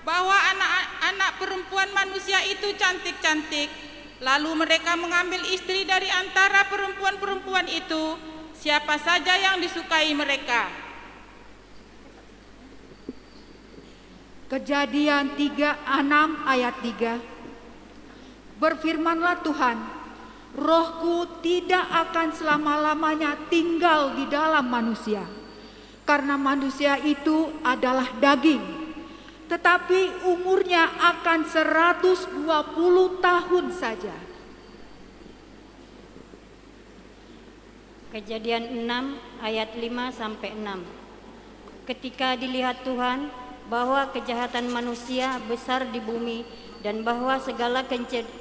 bahwa anak-anak perempuan manusia itu cantik-cantik. Lalu mereka mengambil istri dari antara perempuan-perempuan itu, siapa saja yang disukai mereka. Kejadian 3:6 ayat 3. Berfirmanlah Tuhan, Rohku tidak akan selama-lamanya tinggal di dalam manusia, karena manusia itu adalah daging, tetapi umurnya akan 120 tahun saja. Kejadian 6 ayat 5 sampai 6. Ketika dilihat Tuhan bahwa kejahatan manusia besar di bumi dan bahwa segala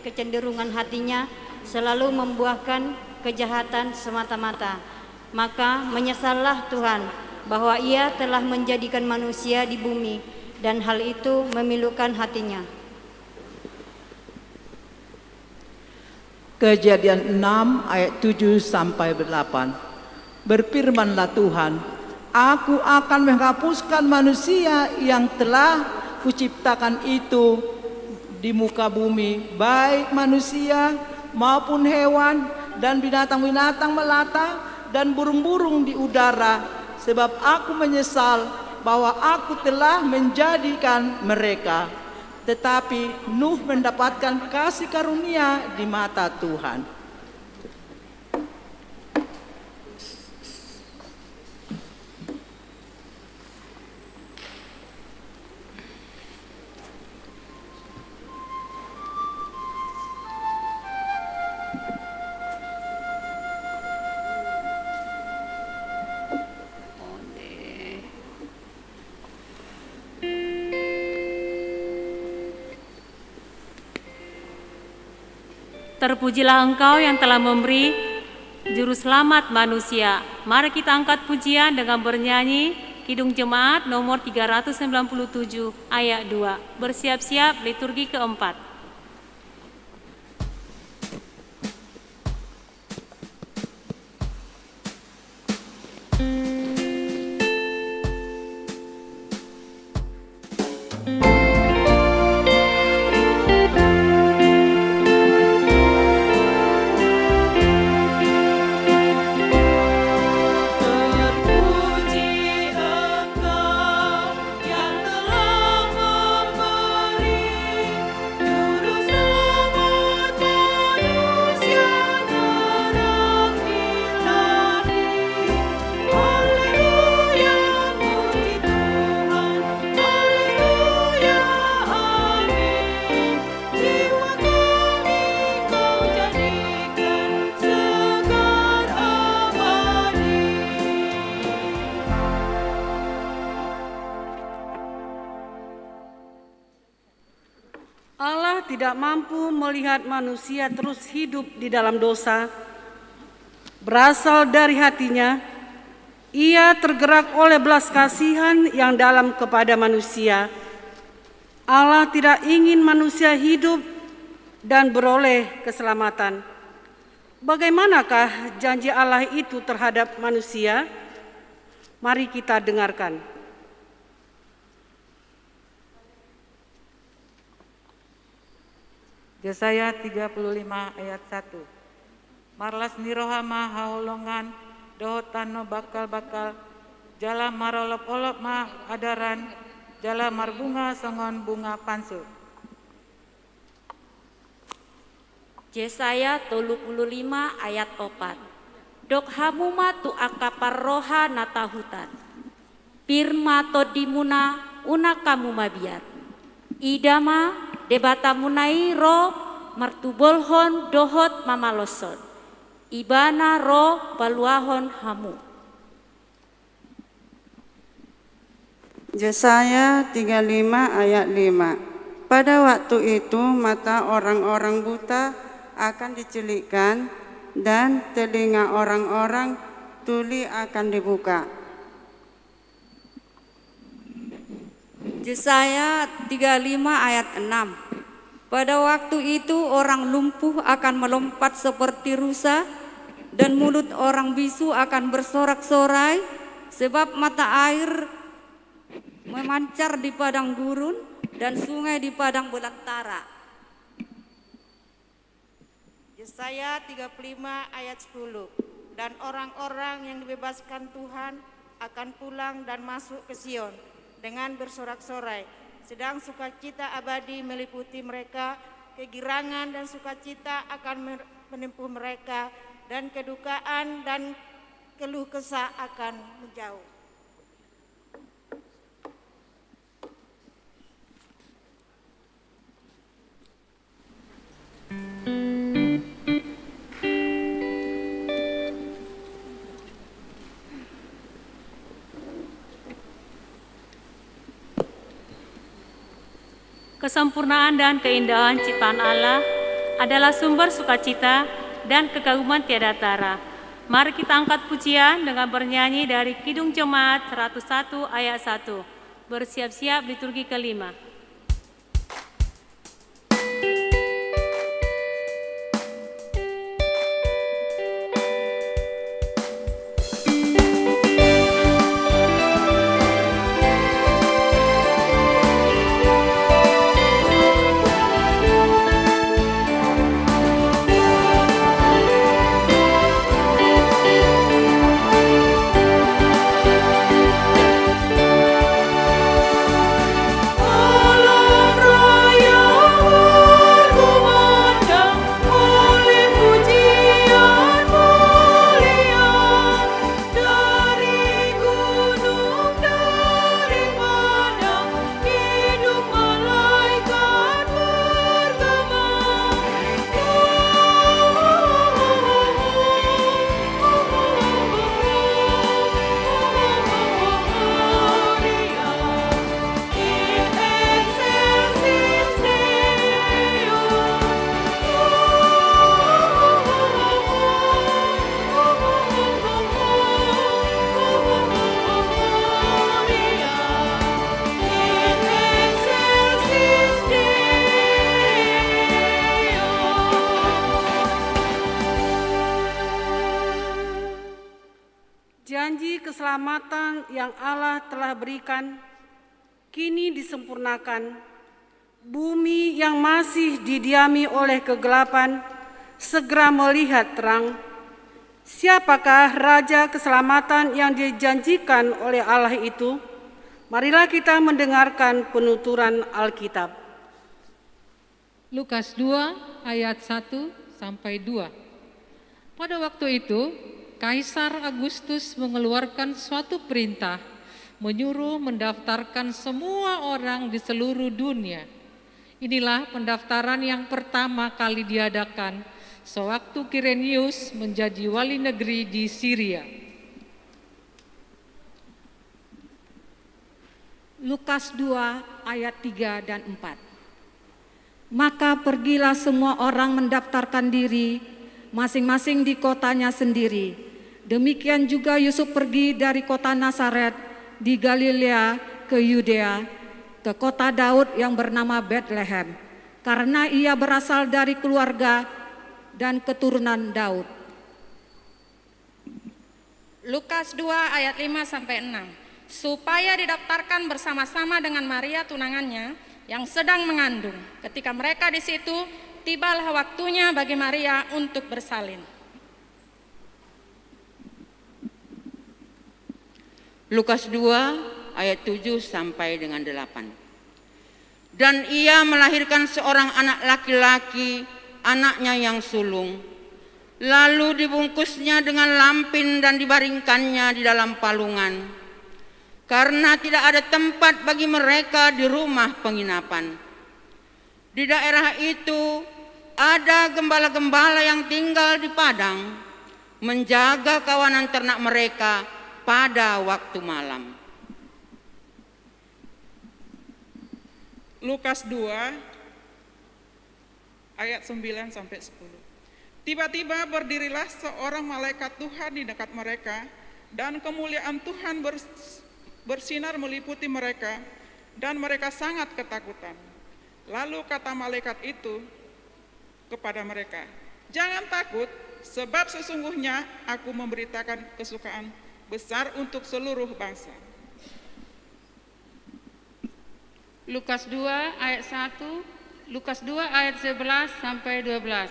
kecenderungan hatinya selalu membuahkan kejahatan semata-mata, maka menyesallah Tuhan bahwa Ia telah menjadikan manusia di bumi, dan hal itu memilukan hatinya. Kejadian 6 ayat 7 sampai 8. Berfirmanlah Tuhan, Aku akan menghapuskan manusia yang telah kuciptakan itu di muka bumi, baik manusia maupun hewan dan binatang-binatang melata dan burung-burung di udara, sebab aku menyesal bahwa aku telah menjadikan mereka. Tetapi Nuh mendapatkan kasih karunia di mata Tuhan. Terpujilah Engkau yang telah memberi Juru Selamat manusia. Mari kita angkat pujian dengan bernyanyi Kidung Jemaat nomor 397 ayat 2. Bersiap-siap liturgi keempat. Allah tidak mampu melihat manusia terus hidup di dalam dosa. Berasal dari hatinya, Ia tergerak oleh belas kasihan yang dalam kepada manusia. Allah tidak ingin manusia hidup dan beroleh keselamatan. Bagaimanakah janji Allah itu terhadap manusia? Mari kita dengarkan. Yesaya 35 ayat 1. Marlas nirohama haholongan dohotano bakal-bakal jala marolop-olop ma adaran jala marbunga songon bunga pansu. Yesaya 35 ayat 4. Dok hamuma tu akapar roha natahutan. Pirma todimuna una kamu mabiar. Idama debata munai ro martubolhon dohot mamaloson. Ibana ro paluahon hamu. Yesaya 35 ayat 5. Pada waktu itu mata orang-orang buta akan dicelikkan dan telinga orang-orang tuli akan dibuka. Yesaya 35 ayat 6. Pada waktu itu orang lumpuh akan melompat seperti rusa dan mulut orang bisu akan bersorak-sorai sebab mata air memancar di padang gurun dan sungai di padang belantara. Yesaya 35 ayat 10. Dan orang-orang yang dibebaskan Tuhan akan pulang dan masuk ke Sion dengan bersorak-sorai, sedang sukacita abadi meliputi mereka, kegirangan dan sukacita akan menempuh mereka, dan kedukaan dan keluh kesah akan menjauh. Kesempurnaan dan keindahan ciptaan Allah adalah sumber sukacita dan kekaguman tiada tara. Mari kita angkat pujian dengan bernyanyi dari Kidung Jemaat 101 ayat 1. Bersiap-siap liturgi kelima. Oh Janji keselamatan yang Allah telah berikan kini disempurnakan. Bumi yang masih didiami oleh kegelapan segera melihat terang. Siapakah Raja keselamatan yang dijanjikan oleh Allah itu? Marilah kita mendengarkan penuturan Alkitab. Lukas 2 ayat 1 sampai 2. Pada waktu itu, Kaisar Agustus mengeluarkan suatu perintah menyuruh mendaftarkan semua orang di seluruh dunia. Inilah pendaftaran yang pertama kali diadakan sewaktu Kirenius menjadi wali negeri di Syria. Lukas 2 ayat 3 dan 4. Maka pergilah semua orang mendaftarkan diri masing-masing di kotanya sendiri. Demikian juga Yusuf pergi dari kota Nazaret di Galilea ke Yudea, ke kota Daud yang bernama Betlehem, karena ia berasal dari keluarga dan keturunan Daud. Lukas 2 ayat 5 sampai 6. Supaya didaftarkan bersama-sama dengan Maria tunangannya yang sedang mengandung. Ketika mereka di situ, tibalah waktunya bagi Maria untuk bersalin. Lukas 2 ayat 7 sampai dengan 8. Dan ia melahirkan seorang anak laki-laki, anaknya yang sulung. Lalu dibungkusnya dengan lampin dan dibaringkannya di dalam palungan. Karena tidak ada tempat bagi mereka di rumah penginapan. Di daerah itu ada gembala-gembala yang tinggal di padang, menjaga kawanan ternak mereka pada waktu malam. Lukas 2 ayat 9 sampai 10. Tiba-tiba berdirilah seorang malaikat Tuhan di dekat mereka, dan kemuliaan Tuhan bersinar meliputi mereka, dan mereka sangat ketakutan. Lalu kata malaikat itu kepada mereka, "Jangan takut, sebab sesungguhnya aku memberitakan kesukaan besar untuk seluruh bangsa." Lukas 2 ayat 1, Lukas 2 ayat 11 sampai 12.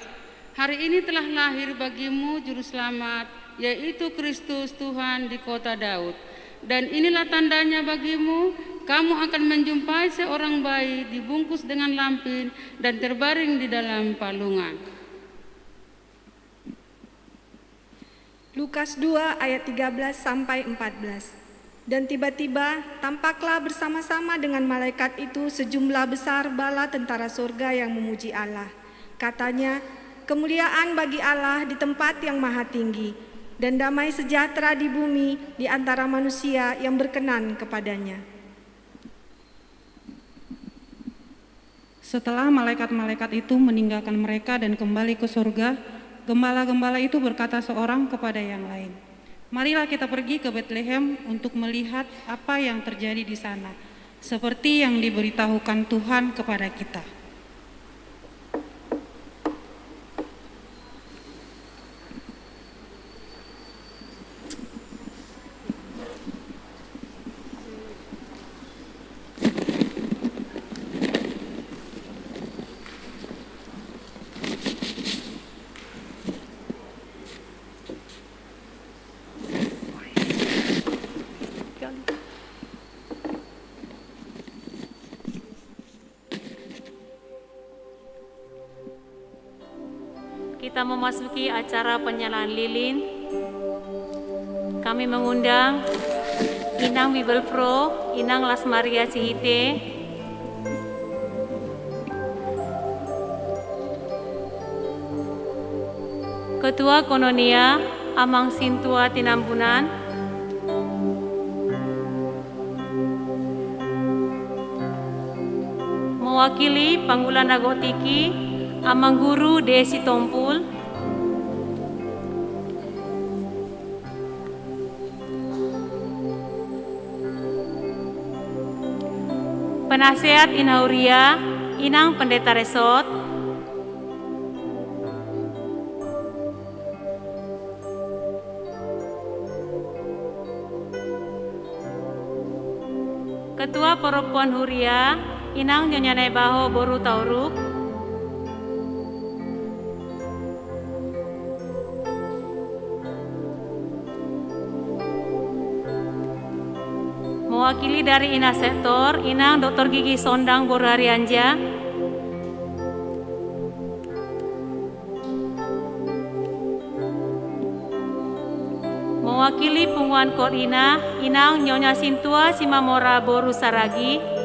Hari ini telah lahir bagimu juru selamat, yaitu Kristus Tuhan di kota Daud. Dan inilah tandanya bagimu, kamu akan menjumpai seorang bayi dibungkus dengan lampin dan terbaring di dalam palungan. Lukas 2 ayat 13 sampai 14. Dan tiba-tiba tampaklah bersama-sama dengan malaikat itu sejumlah besar bala tentara surga yang memuji Allah. Katanya, kemuliaan bagi Allah di tempat yang maha tinggi, dan damai sejahtera di bumi di antara manusia yang berkenan kepadanya. Setelah malaikat-malaikat itu meninggalkan mereka dan kembali ke surga, gembala-gembala itu berkata seorang kepada yang lain, "Marilah kita pergi ke Betlehem untuk melihat apa yang terjadi di sana, seperti yang diberitahukan Tuhan kepada kita." Kita memasuki acara penyalaan lilin. Kami mengundang Inang Bibelpro, Inang Lasmaria Sihite, Ketua Kononia Amang Sintua Tinambunan, mewakili Panggulan Nagotiki Amang Guru Desi Tompul, Penasehat Inauria Inang Pendeta Resort, Ketua Perempuan Huria, Inang Nyonya Nebaho Boru Tauruk. Mewakili dari Ina Sektor, Inang Dr. Gigi Sondang Boru Harianja. Mewakili Pungguan Korina, Inang Nyonya Sintua Simamora Boru Saragi.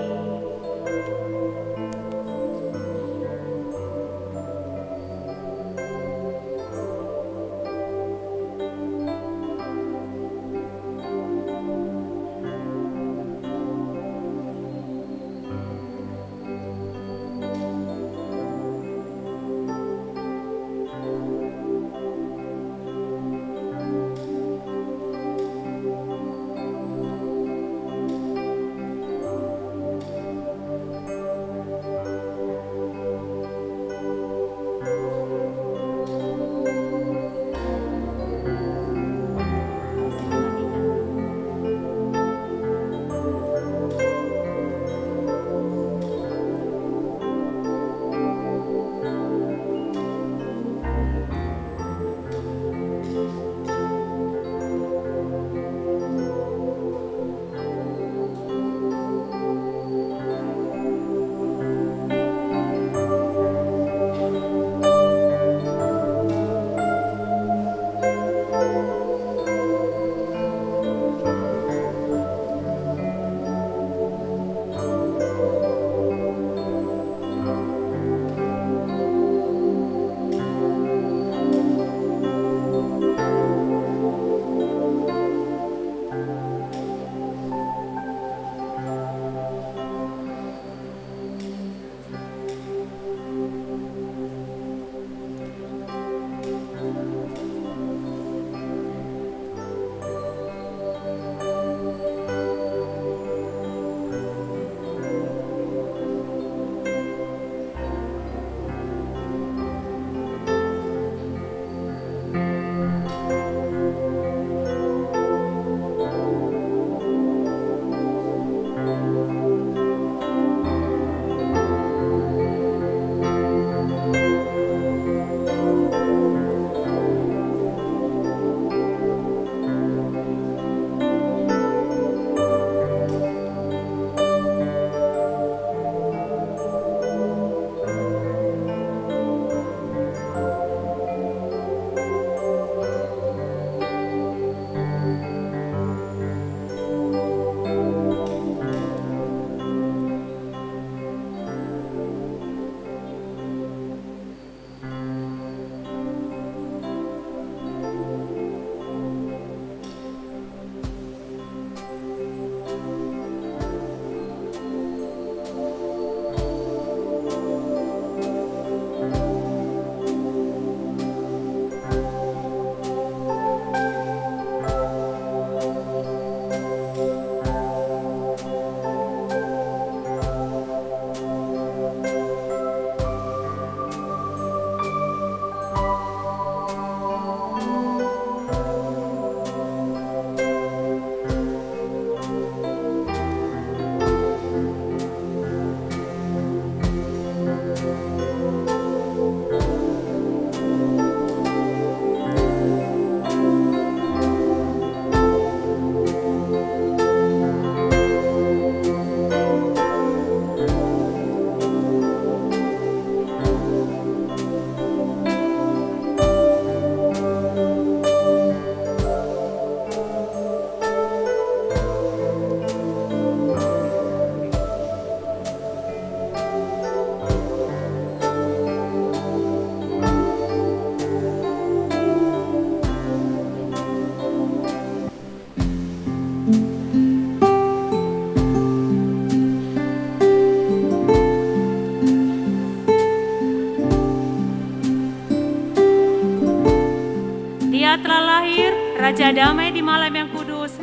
Raja Damai di malam yang kudus.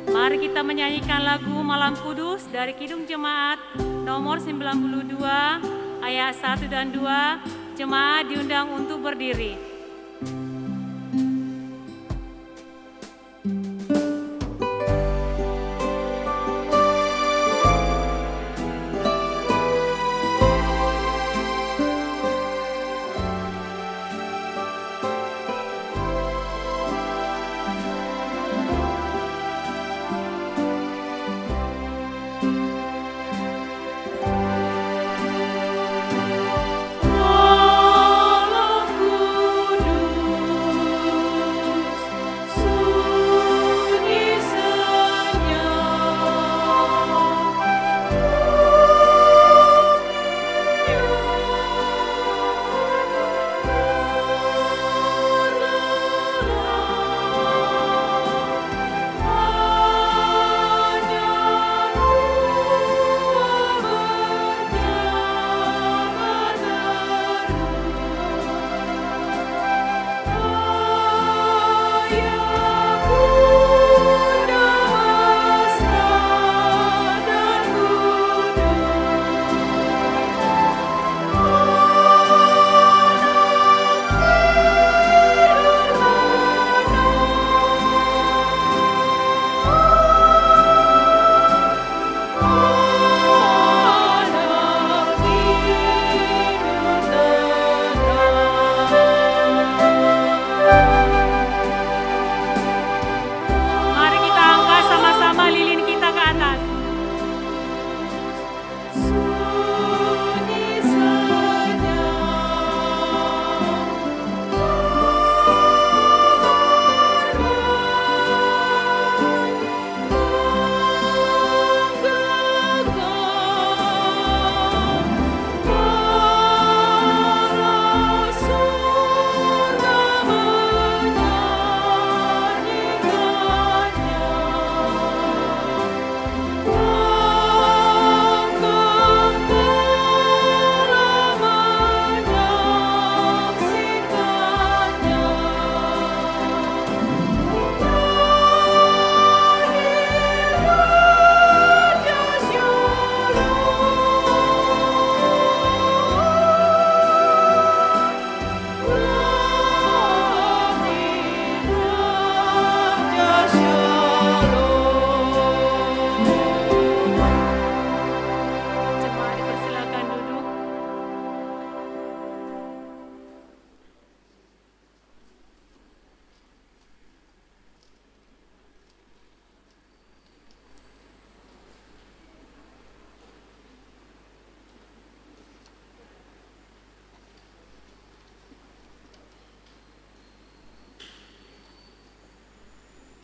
Mari kita menyanyikan lagu Malam Kudus dari Kidung Jemaat nomor 92 ayat 1 dan 2. Jemaat diundang untuk berdiri.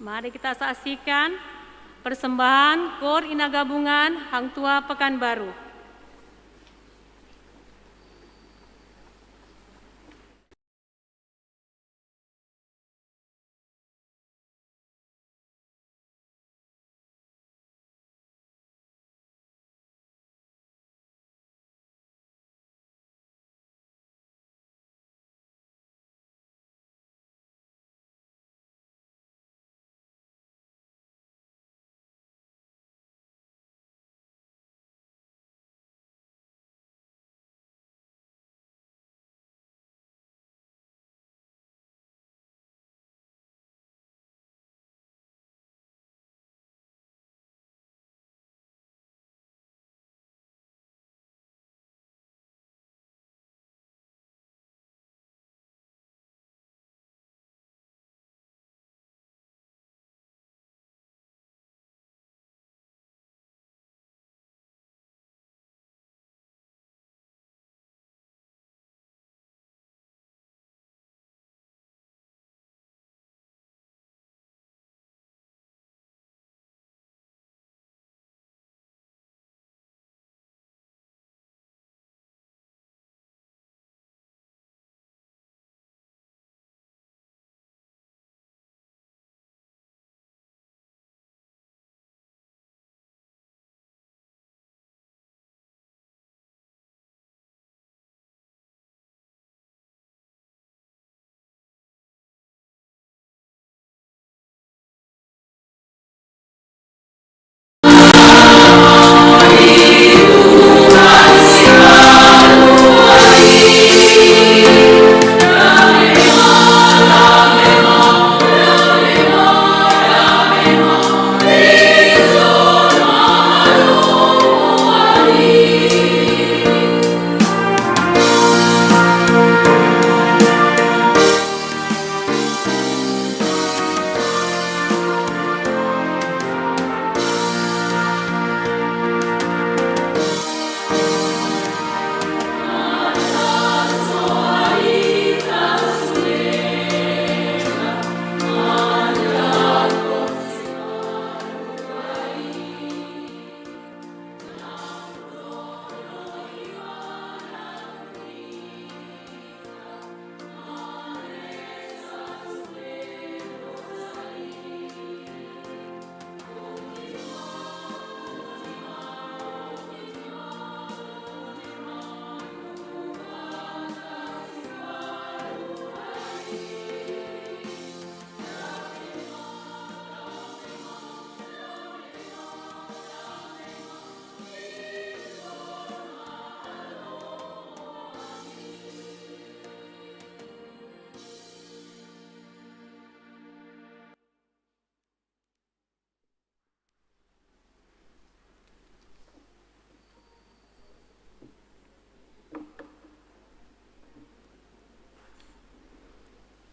Mari kita saksikan persembahan Kor Ina Gabungan Hang Tua Pekanbaru.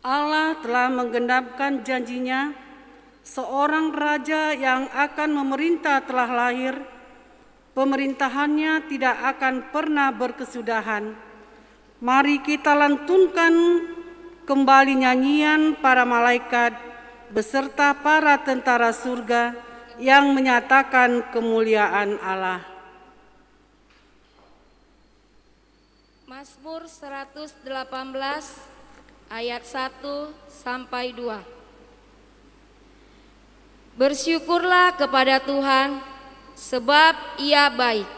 Allah telah menggenapkan janjinya, seorang raja yang akan memerintah telah lahir, pemerintahannya tidak akan pernah berkesudahan. Mari kita lantunkan kembali nyanyian para malaikat beserta para tentara surga yang menyatakan kemuliaan Allah. Mazmur 118 ayat 1 sampai 2. Bersyukurlah kepada Tuhan sebab Ia baik.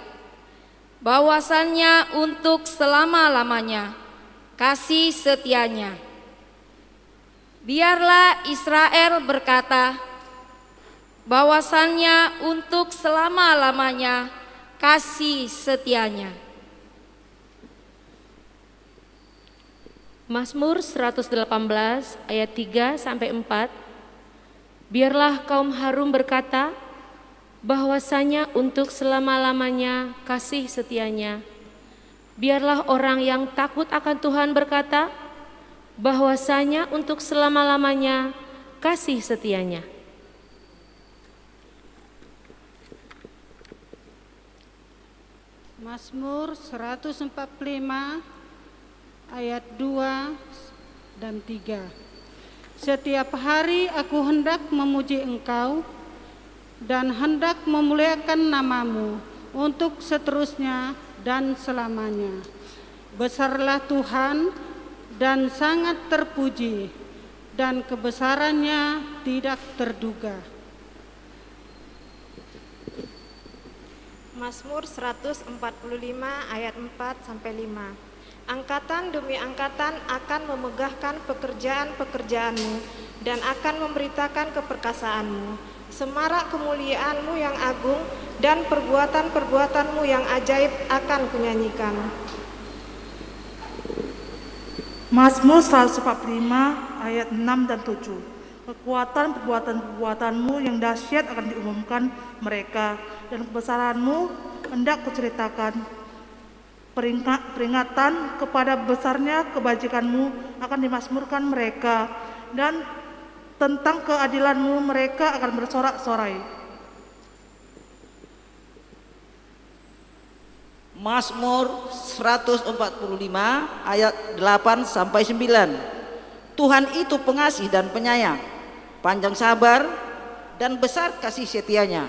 Bahwasannya untuk selama-lamanya kasih setianya. Biarlah Israel berkata, bahwasannya untuk selama-lamanya kasih setianya. Mazmur 118 ayat 3 sampai 4. Biarlah kaum harum berkata, bahwasanya untuk selama-lamanya kasih setianya. Biarlah orang yang takut akan Tuhan berkata, bahwasanya untuk selama-lamanya kasih setianya. Mazmur 145 ayat 2 dan 3. Setiap hari aku hendak memuji Engkau dan hendak memuliakan namamu untuk seterusnya dan selamanya. Besarlah Tuhan dan sangat terpuji, dan kebesarannya tidak terduga. Mazmur 145 ayat 4-5. Angkatan demi angkatan akan memegahkan pekerjaan-pekerjaanmu dan akan memberitakan keperkasaanmu. Semarak kemuliaanmu yang agung dan perbuatan-perbuatanmu yang ajaib akan kunyanyikan. Mazmur 145 ayat 6 dan 7. Kekuatan perbuatan-perbuatanmu yang dahsyat akan diumumkan mereka, dan kebesaranmu hendak kuceritakan. Peringatan kepada besarnya kebajikanmu akan dimasmurkan mereka, dan tentang keadilanmu mereka akan bersorak-sorai. Mazmur 145 ayat 8-9. Tuhan itu pengasih dan penyayang, panjang sabar dan besar kasih setianya.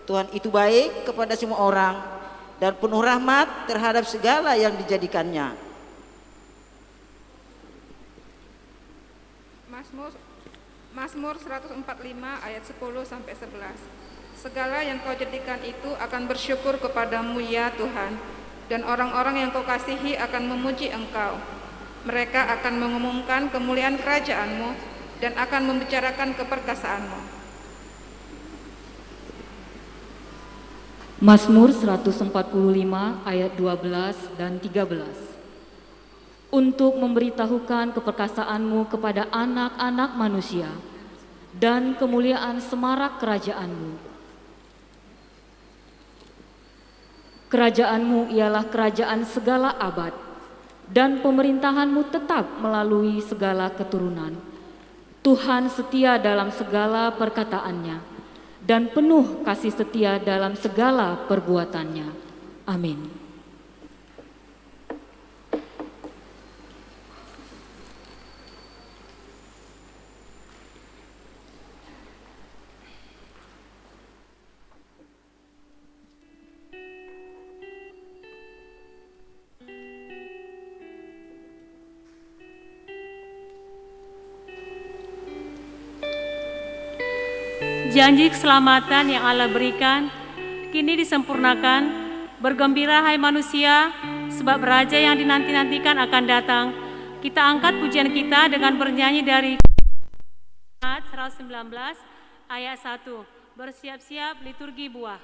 Tuhan itu baik kepada semua orang dan penuh rahmat terhadap segala yang dijadikannya. Mazmur 145 ayat 10-11. Segala yang kau jadikan itu akan bersyukur kepadamu ya Tuhan, dan orang-orang yang kau kasihi akan memuji Engkau. Mereka akan mengumumkan kemuliaan kerajaan-Mu dan akan membicarakan keperkasaanmu. Mazmur 145 ayat 12 dan 13. Untuk memberitahukan keperkasaanmu kepada anak-anak manusia dan kemuliaan semarak kerajaan-Mu. Kerajaan-Mu ialah kerajaan segala abad, dan pemerintahan-Mu tetap melalui segala keturunan. Tuhan setia dalam segala perkataannya, dan penuh kasih setia dalam segala perbuatannya. Amin. Janji keselamatan yang Allah berikan kini disempurnakan. Bergembira hai manusia, sebab Raja yang dinanti-nantikan akan datang. Kita angkat pujian kita dengan bernyanyi dari 119 ayat 1. Bersiap-siap liturgi buah.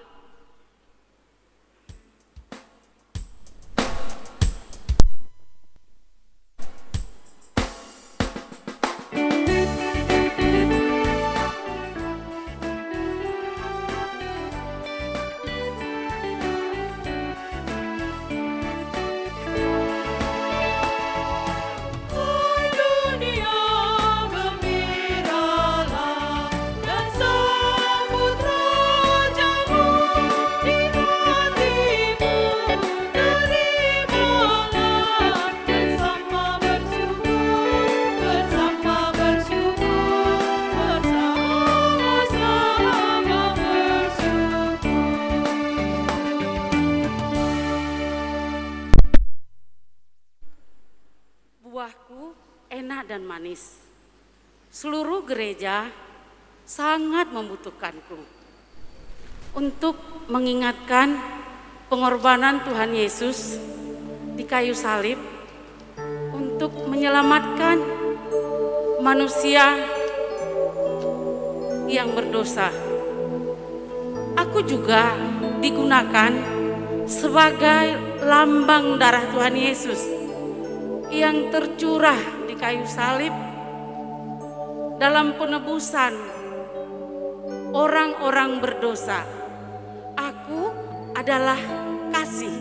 Dan manis. Seluruh gereja sangat membutuhkanku untuk mengingatkan pengorbanan Tuhan Yesus di kayu salib untuk menyelamatkan manusia yang berdosa. Aku juga digunakan sebagai lambang darah Tuhan Yesus yang tercurah di kayu salib dalam penebusan orang-orang berdosa. Aku adalah kasih.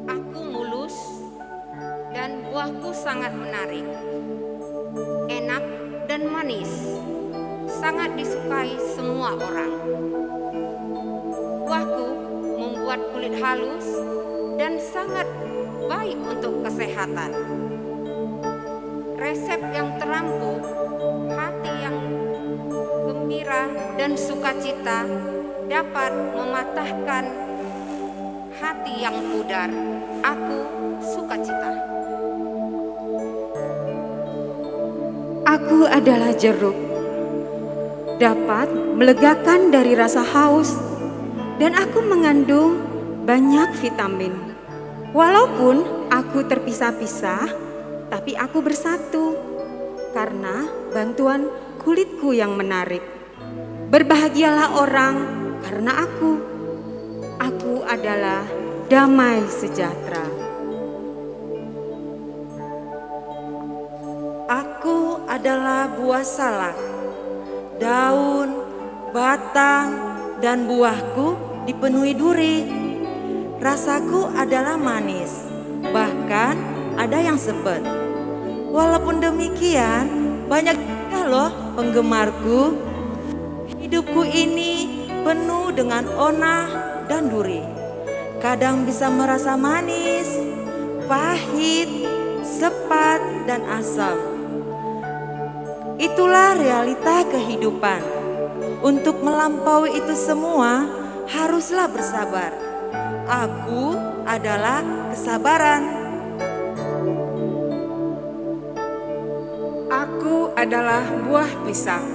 Aku mulus dan buahku sangat menarik, enak dan manis, sangat disukai semua orang. Buahku membuat kulit halus dan sangat baik untuk kesehatan. Resep yang terampuk, hati yang gembira dan sukacita dapat mematahkan hati yang pudar. Aku sukacita. Aku adalah jeruk, dapat melegakan dari rasa haus, dan aku mengandung banyak vitamin. Walaupun aku terpisah-pisah, tapi aku bersatu karena bantuan kulitku yang menarik. Berbahagialah orang karena aku adalah damai sejahtera. Aku adalah buah salak, daun, batang, dan buahku dipenuhi duri. Rasaku adalah manis, bahkan ada yang sepet. Walaupun demikian, banyak juga loh penggemarku. Hidupku ini penuh dengan onah dan duri. Kadang bisa merasa manis, pahit, sepat, dan asam. Itulah realita kehidupan. Untuk melampaui itu semua, haruslah bersabar. Aku adalah kesabaran. Aku adalah buah pisang.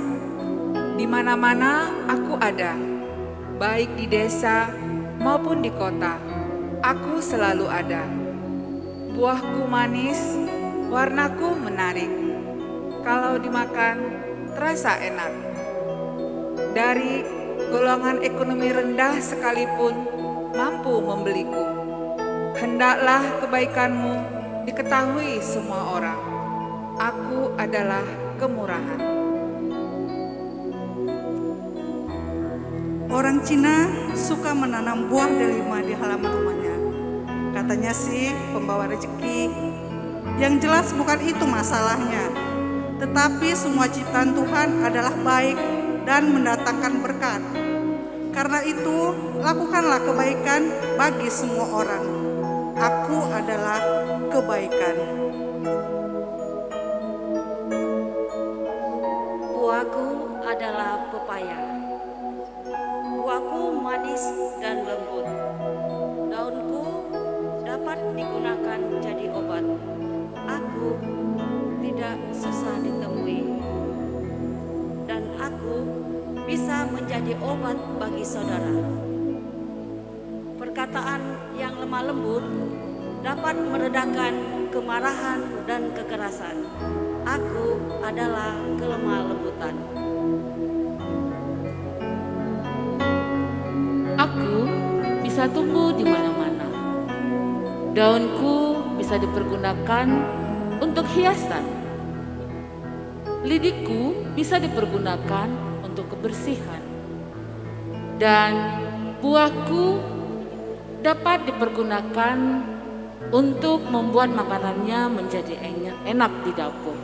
Di mana-mana aku ada, baik di desa maupun di kota. Aku selalu ada. Buahku manis, warnaku menarik. Kalau dimakan, terasa enak. Dari golongan ekonomi rendah sekalipun mampu membeliku. Hendaklah kebaikanmu diketahui semua orang. Aku adalah kemurahan. Orang Cina suka menanam buah delima di halaman rumahnya. Katanya sih pembawa rezeki. Yang jelas bukan itu masalahnya. Tetapi semua ciptaan Tuhan adalah baik dan mendatangkan berkat. Karena itu, lakukanlah kebaikan bagi semua orang. Aku adalah kebaikan. Buahku adalah pepaya. Buahku manis dan lembut. Daunku dapat digunakan jadi obat. Aku tidak susah ditemui. Dan aku bisa menjadi obat bagi saudara. Perkataan yang lemah lembut dapat meredakan kemarahan dan kekerasan. Aku adalah kelemah lembutan. Aku bisa tumbuh di mana-mana. Daunku bisa dipergunakan untuk hiasan. Lidikku bisa dipergunakan untuk kebersihan. Dan buahku dapat dipergunakan untuk membuat makanannya menjadi enak di dapur.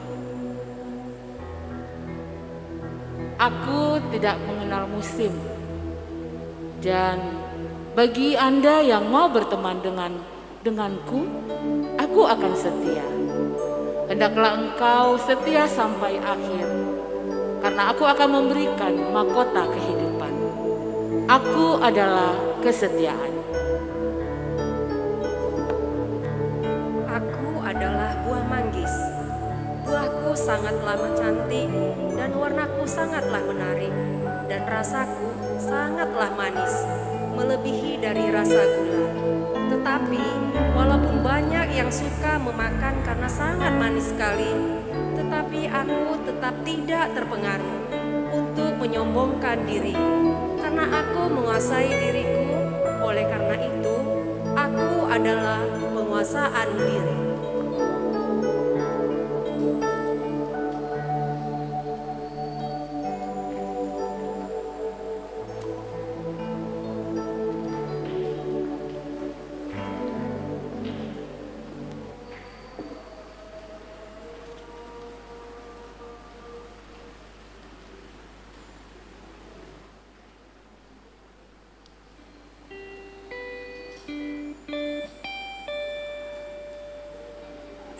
Aku tidak mengenal musim. Dan bagi Anda yang mau berteman denganku, aku akan setia. Hendaklah engkau setia sampai akhir, karena aku akan memberikan mahkota kehidupan. Aku adalah kesetiaan. Aku adalah buah manggis. Buahku sangatlah cantik dan warnaku sangatlah menarik dan rasaku sangatlah manis, melebihi dari rasa gula. Tetapi walaupun banyak yang suka memakan karena sangat manis sekali, tetapi aku tetap tidak terpengaruh untuk menyombongkan diri, karena aku menguasai diriku. Oleh karena itu, aku adalah penguasaan diri.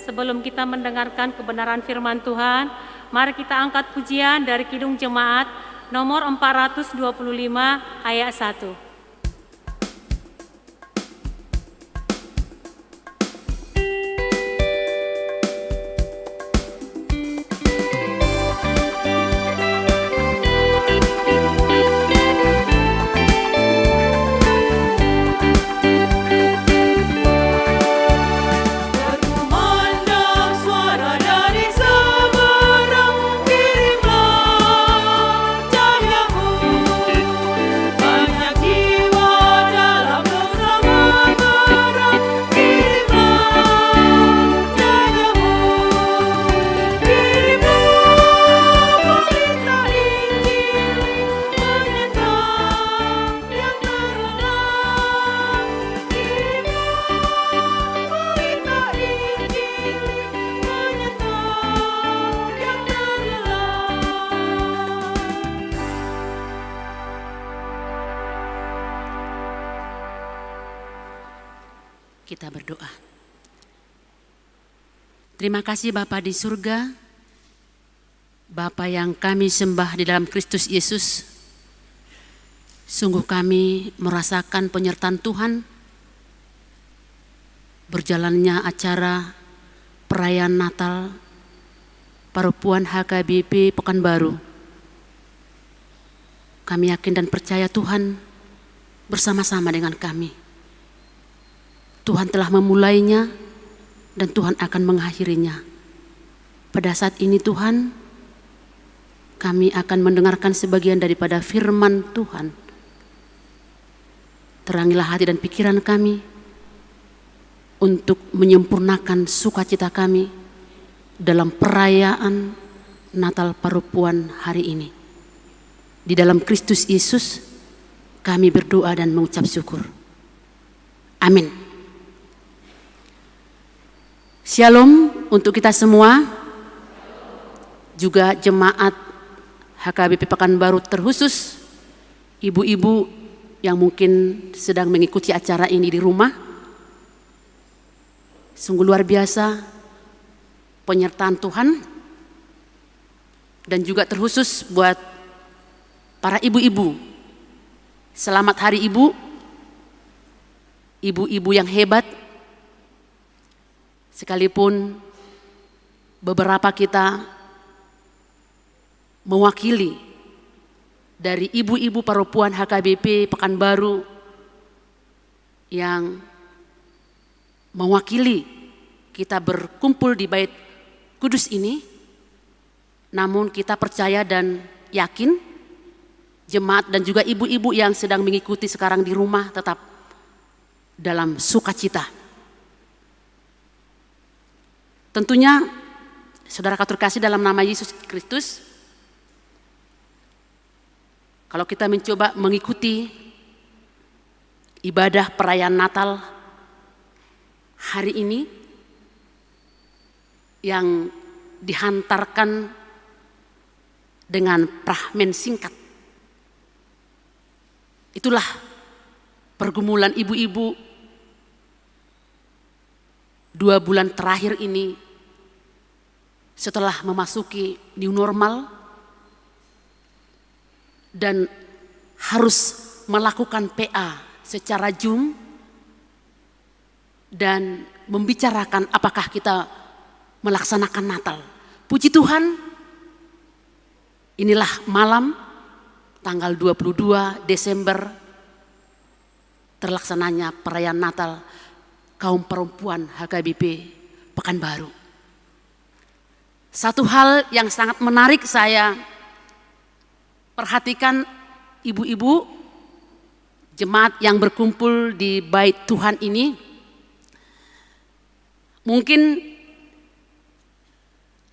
sebelum kita mendengarkan kebenaran firman Tuhan, mari kita angkat pujian dari Kidung Jemaat nomor 425 ayat 1. Kita berdoa. Terima kasih Bapa di surga, Bapa yang kami sembah di dalam Kristus Yesus. Sungguh kami merasakan penyertaan Tuhan, berjalannya acara perayaan Natal Parupuan HKBP Pekanbaru. Kami yakin dan percaya Tuhan bersama-sama dengan kami. Tuhan telah memulainya dan Tuhan akan mengakhirinya. Pada saat ini Tuhan, kami akan mendengarkan sebagian daripada firman Tuhan. Terangilah hati dan pikiran kami untuk menyempurnakan sukacita kami dalam perayaan Natal Parupuan hari ini. Di dalam Kristus Yesus kami berdoa dan mengucap syukur. Amin. Shalom untuk kita semua, juga jemaat HKBP Pekanbaru terkhusus ibu-ibu yang mungkin sedang mengikuti acara ini di rumah. Sungguh luar biasa penyertaan Tuhan, dan juga terkhusus buat para ibu-ibu. Selamat Hari Ibu, ibu-ibu yang hebat. Sekalipun beberapa kita mewakili dari ibu-ibu Parupuan HKBP Pekanbaru yang mewakili kita berkumpul di Bait Kudus ini, namun kita percaya dan yakin jemaat dan juga ibu-ibu yang sedang mengikuti sekarang di rumah tetap dalam sukacita. Tentunya saudara terkasih dalam nama Yesus Kristus, kalau kita mencoba mengikuti ibadah perayaan Natal hari ini yang dihantarkan dengan prahmen singkat, itulah pergumulan ibu-ibu 2 bulan terakhir ini setelah memasuki new normal dan harus melakukan PA secara Zoom dan membicarakan apakah kita melaksanakan Natal. Puji Tuhan, inilah malam tanggal 22 Desember terlaksananya perayaan Natal kaum perempuan HKBP Pekanbaru. Satu hal yang sangat menarik saya perhatikan ibu-ibu jemaat yang berkumpul di Bait Tuhan ini, mungkin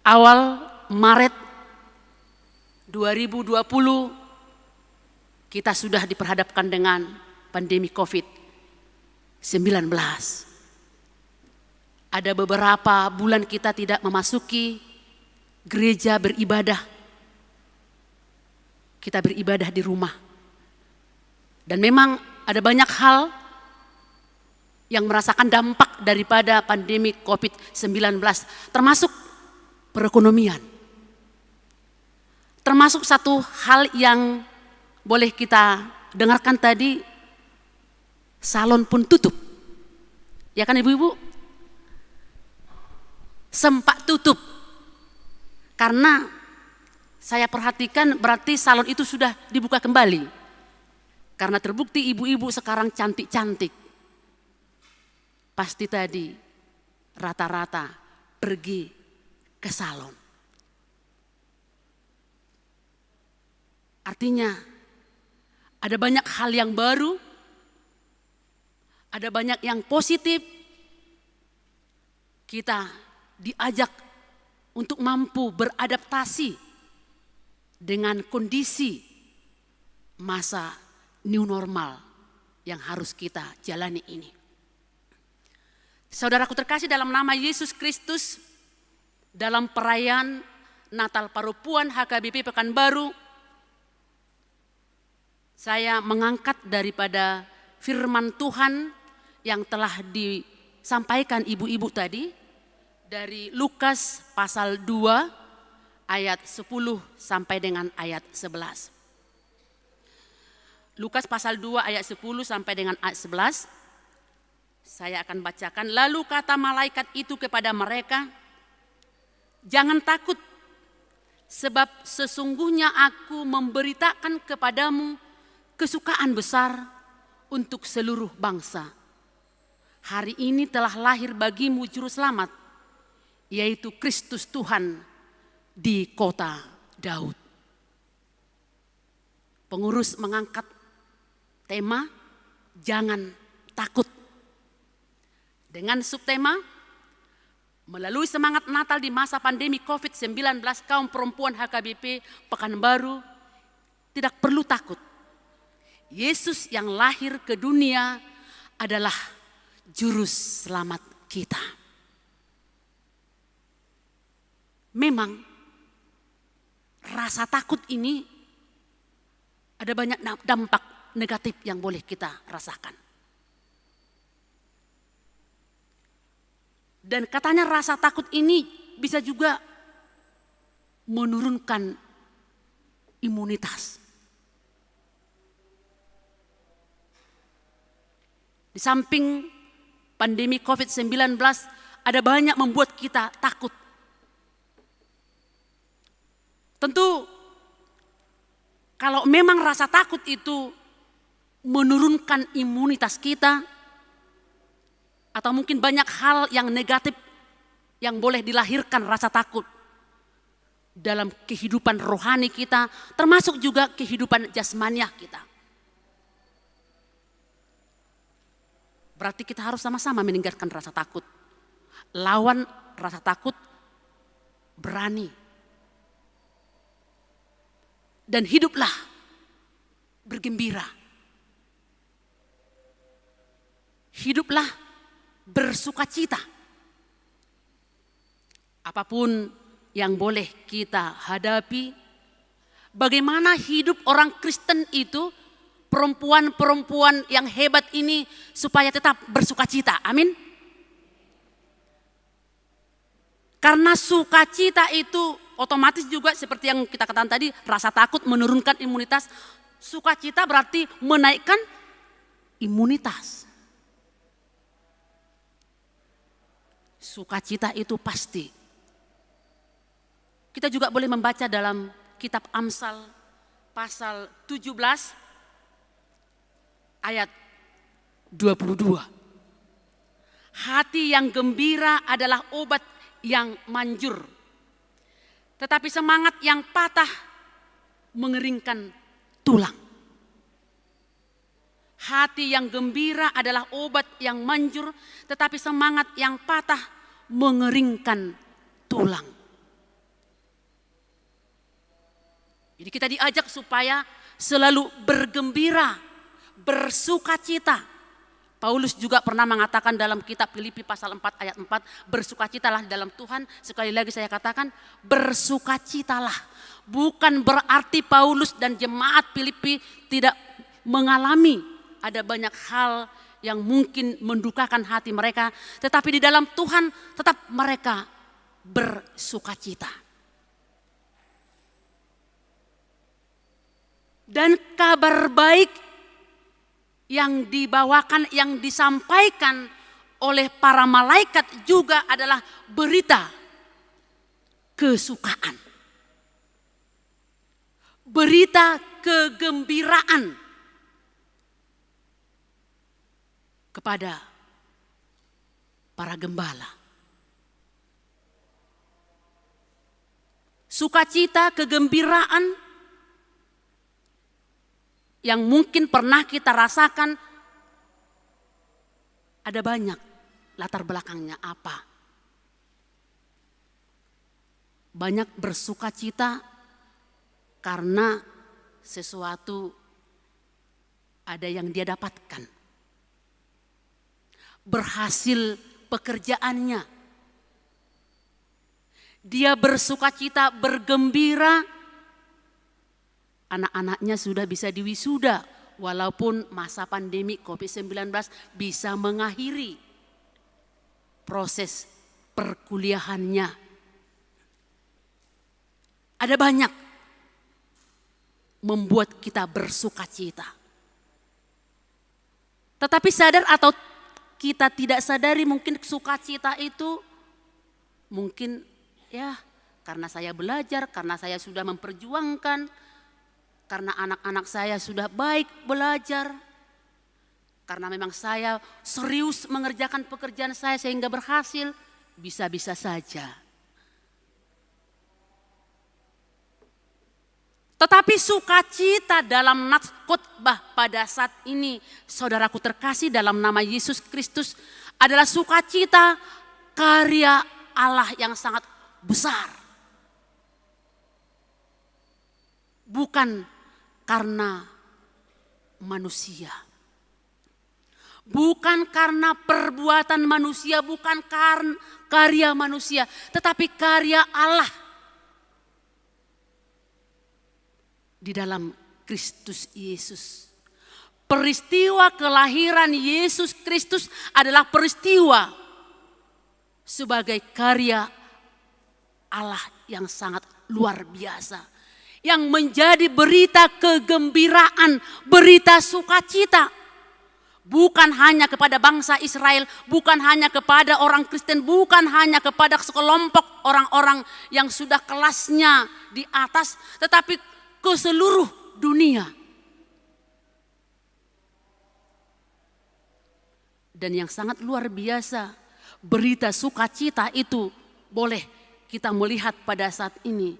awal Maret 2020 kita sudah diperhadapkan dengan pandemi COVID-19. Ada beberapa bulan kita tidak memasuki gereja beribadah. Kita beribadah di rumah. Dan memang ada banyak hal yang merasakan dampak daripada pandemi COVID-19, termasuk perekonomian. Termasuk satu hal yang boleh kita dengarkan tadi, salon pun tutup. Ya kan ibu-ibu? Sempat tutup. Karena saya perhatikan berarti salon itu sudah dibuka kembali. Karena terbukti ibu-ibu sekarang cantik-cantik. Pasti tadi rata-rata pergi ke salon. Artinya ada banyak hal yang baru, ada banyak yang positif. Kita diajak untuk mampu beradaptasi dengan kondisi masa new normal yang harus kita jalani ini. Saudaraku terkasih, dalam nama Yesus Kristus, dalam perayaan Natal Parupuan HKBP Pekanbaru, saya mengangkat daripada firman Tuhan yang telah disampaikan ibu-ibu tadi dari Lukas pasal 2 ayat 10 sampai dengan ayat 11. Lukas pasal 2 ayat 10 sampai dengan ayat 11. Saya akan bacakan. Lalu kata malaikat itu kepada mereka, jangan takut, sebab sesungguhnya aku memberitakan kepadamu kesukaan besar untuk seluruh bangsa. Hari ini telah lahir bagimu juru selamat, yaitu Kristus Tuhan di kota Daud. Pengurus mengangkat tema, jangan takut. Dengan subtema, melalui semangat Natal di masa pandemi COVID-19, kaum perempuan HKBP Pekanbaru tidak perlu takut. Yesus yang lahir ke dunia adalah juru selamat kita. Memang rasa takut ini ada banyak dampak negatif yang boleh kita rasakan. Dan katanya rasa takut ini bisa juga menurunkan imunitas. Di samping pandemi COVID-19 ada banyak membuat kita takut. Tentu kalau memang rasa takut itu menurunkan imunitas kita, atau mungkin banyak hal yang negatif yang boleh dilahirkan rasa takut dalam kehidupan rohani kita, termasuk juga kehidupan jasmaniah kita. Berarti kita harus sama-sama meninggalkan rasa takut. Lawan rasa takut, berani. Dan hiduplah bergembira. Hiduplah bersukacita. Apapun yang boleh kita hadapi, bagaimana hidup orang Kristen itu, perempuan-perempuan yang hebat ini supaya tetap bersukacita. Amin. Karena sukacita itu otomatis juga seperti yang kita katakan tadi, rasa takut menurunkan imunitas. Sukacita berarti menaikkan imunitas. Sukacita itu pasti. Kita juga boleh membaca dalam kitab Amsal pasal 17 ayat 22. Hati yang gembira adalah obat yang manjur, tetapi semangat yang patah mengeringkan tulang. Hati yang gembira adalah obat yang manjur, tetapi semangat yang patah mengeringkan tulang. Jadi kita diajak supaya selalu bergembira, bersukacita. Paulus juga pernah mengatakan dalam kitab Filipi pasal 4 ayat 4, bersukacitalah dalam Tuhan. Sekali lagi saya katakan, bersukacitalah. Bukan berarti Paulus dan jemaat Filipi tidak mengalami ada banyak hal yang mungkin mendukakan hati mereka, tetapi di dalam Tuhan tetap mereka bersukacita. Dan kabar baik yang dibawakan, yang disampaikan oleh para malaikat juga adalah berita kesukaan. Berita kegembiraan kepada para gembala. Sukacita, kegembiraan yang mungkin pernah kita rasakan, ada banyak latar belakangnya apa. Banyak bersukacita karena sesuatu ada yang dia dapatkan. Berhasil pekerjaannya. Dia bersukacita, bergembira, anak-anaknya sudah bisa diwisuda walaupun masa pandemi COVID-19 bisa mengakhiri proses perkuliahannya. Ada banyak membuat kita bersukacita. Tetapi sadar atau kita tidak sadari, mungkin sukacita itu mungkin ya karena saya belajar, karena saya sudah memperjuangkan, karena anak-anak saya sudah baik belajar, karena memang saya serius mengerjakan pekerjaan saya sehingga berhasil, bisa-bisa saja. Tetapi sukacita dalam nats khotbah pada saat ini, saudaraku terkasih dalam nama Yesus Kristus, adalah sukacita karya Allah yang sangat besar. Bukan karena manusia. Bukan karena perbuatan manusia, bukan karena karya manusia, tetapi karya Allah. Di dalam Kristus Yesus. Peristiwa kelahiran Yesus Kristus adalah peristiwa sebagai karya Allah yang sangat luar biasa. Yang menjadi berita kegembiraan, berita sukacita. Bukan hanya kepada bangsa Israel, bukan hanya kepada orang Kristen, bukan hanya kepada sekelompok orang-orang yang sudah kelasnya di atas, tetapi ke seluruh dunia. Dan yang sangat luar biasa, berita sukacita itu boleh kita melihat pada saat ini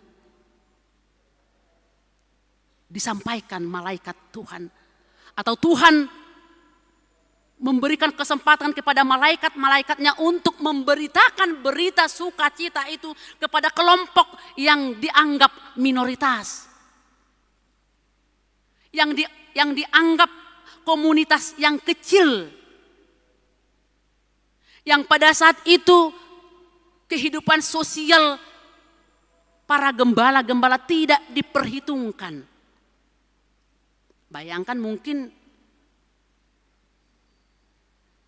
disampaikan malaikat Tuhan, atau Tuhan memberikan kesempatan kepada malaikat-malaikatnya untuk memberitakan berita sukacita itu kepada kelompok yang dianggap minoritas. Yang dianggap komunitas yang kecil. Yang pada saat itu kehidupan sosial para gembala-gembala tidak diperhitungkan. Bayangkan mungkin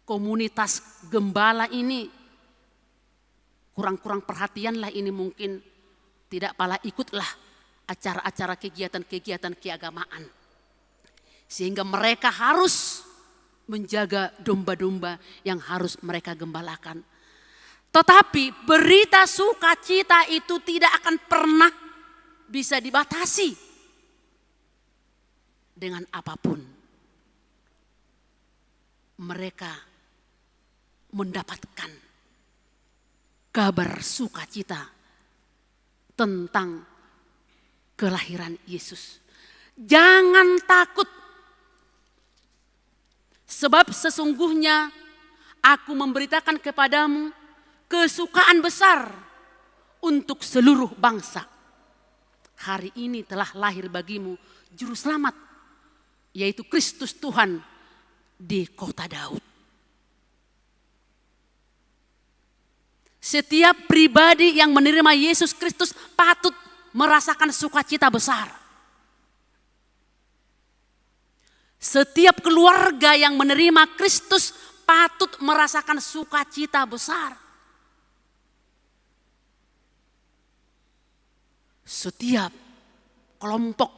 komunitas gembala ini kurang-kurang perhatian lah ini, mungkin tidak pala ikutlah acara-acara kegiatan-kegiatan keagamaan. Sehingga mereka harus menjaga domba-domba yang harus mereka gembalakan. Tetapi berita sukacita itu tidak akan pernah bisa dibatasi dengan apapun. Mereka mendapatkan kabar sukacita tentang kelahiran Yesus. Jangan takut. Sebab sesungguhnya aku memberitakan kepadamu kesukaan besar untuk seluruh bangsa. Hari ini telah lahir bagimu juru selamat, yaitu Kristus Tuhan di kota Daud. Setiap pribadi yang menerima Yesus Kristus patut merasakan sukacita besar. Setiap keluarga yang menerima Kristus patut merasakan sukacita besar. Setiap kelompok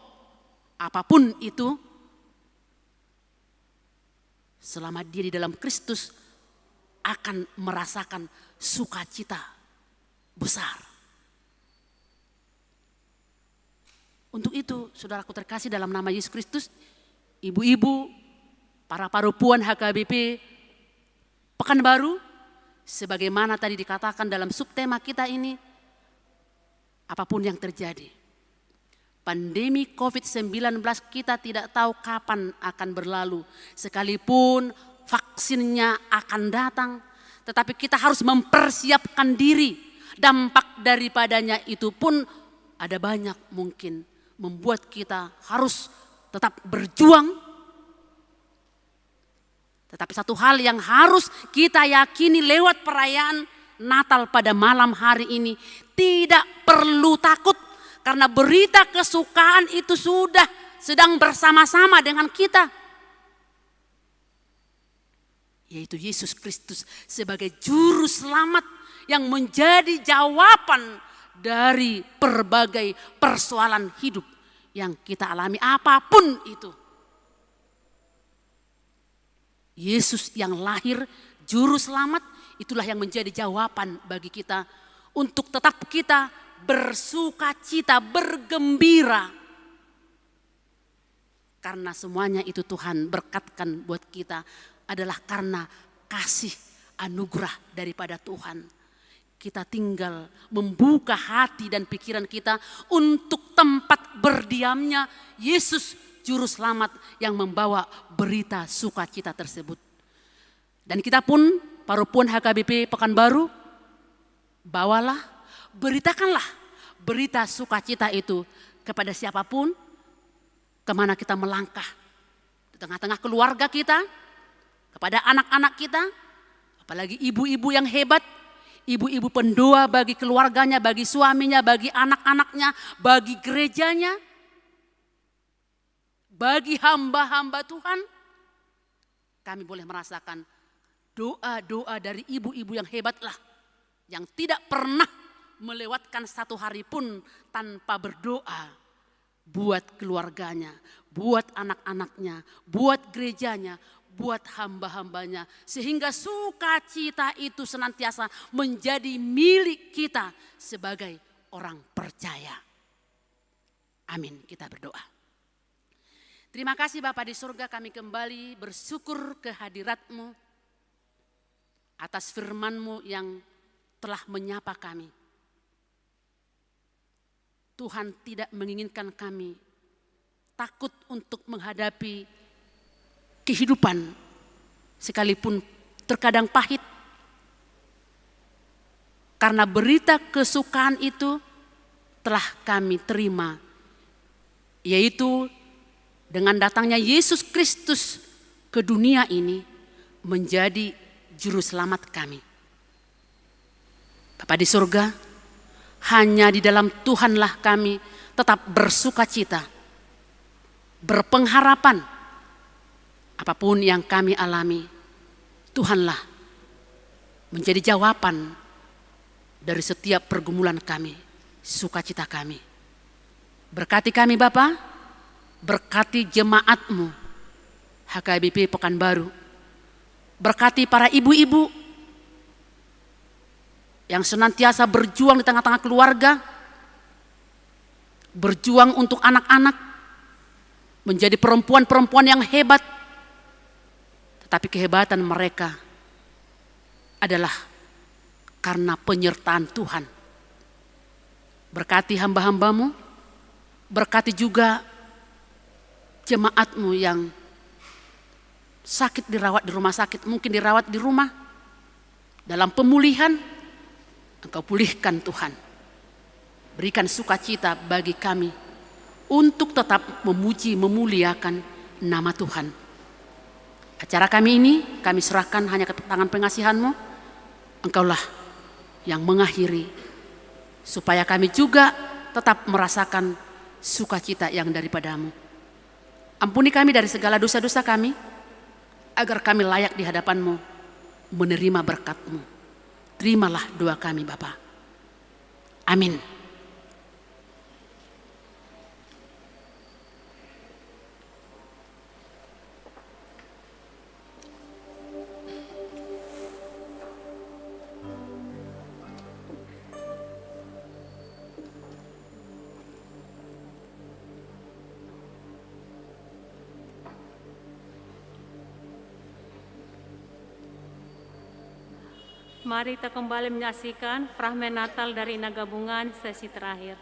apapun itu, selama dia di dalam Kristus akan merasakan sukacita besar. Untuk itu, saudaraku terkasih dalam nama Yesus Kristus, ibu-ibu, para parupuan HKBP Pekanbaru, sebagaimana tadi dikatakan dalam subtema kita ini, apapun yang terjadi, pandemi COVID-19 kita tidak tahu kapan akan berlalu, sekalipun vaksinnya akan datang, tetapi kita harus mempersiapkan diri. Dampak daripadanya itu pun ada banyak, mungkin membuat kita harus tetap berjuang. Tetapi satu hal yang harus kita yakini lewat perayaan Natal pada malam hari ini, tidak perlu takut karena berita kesukaan itu sudah sedang bersama-sama dengan kita. Yaitu Yesus Kristus sebagai juru selamat yang menjadi jawaban dari berbagai persoalan hidup yang kita alami apapun itu. Yesus yang lahir, juru selamat, itulah yang menjadi jawaban bagi kita untuk tetap kita bersukacita, bergembira. Karena semuanya itu Tuhan berkatkan buat kita adalah karena kasih anugerah daripada Tuhan. Kita tinggal membuka hati dan pikiran kita untuk tempat berdiamnya Yesus Juru Selamat yang membawa berita sukacita tersebut. Dan kita pun, parupuan HKBP Pekanbaru, bawalah, beritakanlah berita sukacita itu kepada siapapun, kemana kita melangkah. Di tengah-tengah keluarga kita, kepada anak-anak kita, apalagi ibu-ibu yang hebat, ibu-ibu pendoa bagi keluarganya, bagi suaminya, bagi anak-anaknya, bagi gerejanya, bagi hamba-hamba Tuhan. Kami boleh merasakan doa-doa dari ibu-ibu yang hebatlah, yang tidak pernah melewatkan satu hari pun tanpa berdoa buat keluarganya, buat anak-anaknya, buat gerejanya, buat hamba-hambanya, sehingga sukacita itu senantiasa menjadi milik kita sebagai orang percaya. Amin, kita berdoa. Terima kasih Bapa di surga, kami kembali bersyukur kehadirat-Mu atas firman-Mu yang telah menyapa kami. Tuhan tidak menginginkan kami takut untuk menghadapi kehidupan sekalipun terkadang pahit. Karena berita kesukaan itu telah kami terima, yaitu dengan datangnya Yesus Kristus ke dunia ini menjadi juru selamat kami. Bapa di surga, hanya di dalam Tuhanlah kami tetap bersukacita, berpengharapan. Apapun yang kami alami, Tuhanlah menjadi jawaban dari setiap pergumulan kami, sukacita kami. Berkati kami Bapa, berkati jemaat-Mu HKBP Pekanbaru, berkati para ibu-ibu yang senantiasa berjuang di tengah-tengah keluarga, berjuang untuk anak-anak, menjadi perempuan-perempuan yang hebat, tetapi kehebatan mereka adalah karena penyertaan Tuhan. Berkati hamba-hamba-Mu, berkati juga jemaat-Mu yang sakit dirawat di rumah sakit, mungkin dirawat di rumah. Dalam pemulihan, Engkau pulihkan Tuhan. Berikan sukacita bagi kami untuk tetap memuji, memuliakan nama Tuhan. Acara kami ini kami serahkan hanya ke tangan pengasihan-Mu. Engkaulah yang mengakhiri, supaya kami juga tetap merasakan sukacita yang daripada-Mu. Ampuni kami dari segala dosa-dosa kami, agar kami layak di hadapan-Mu, menerima berkat-Mu. Terimalah doa kami Bapa. Amin. Mari kita kembali menyaksikan fragmen Natal dari Indah Gabungan sesi terakhir.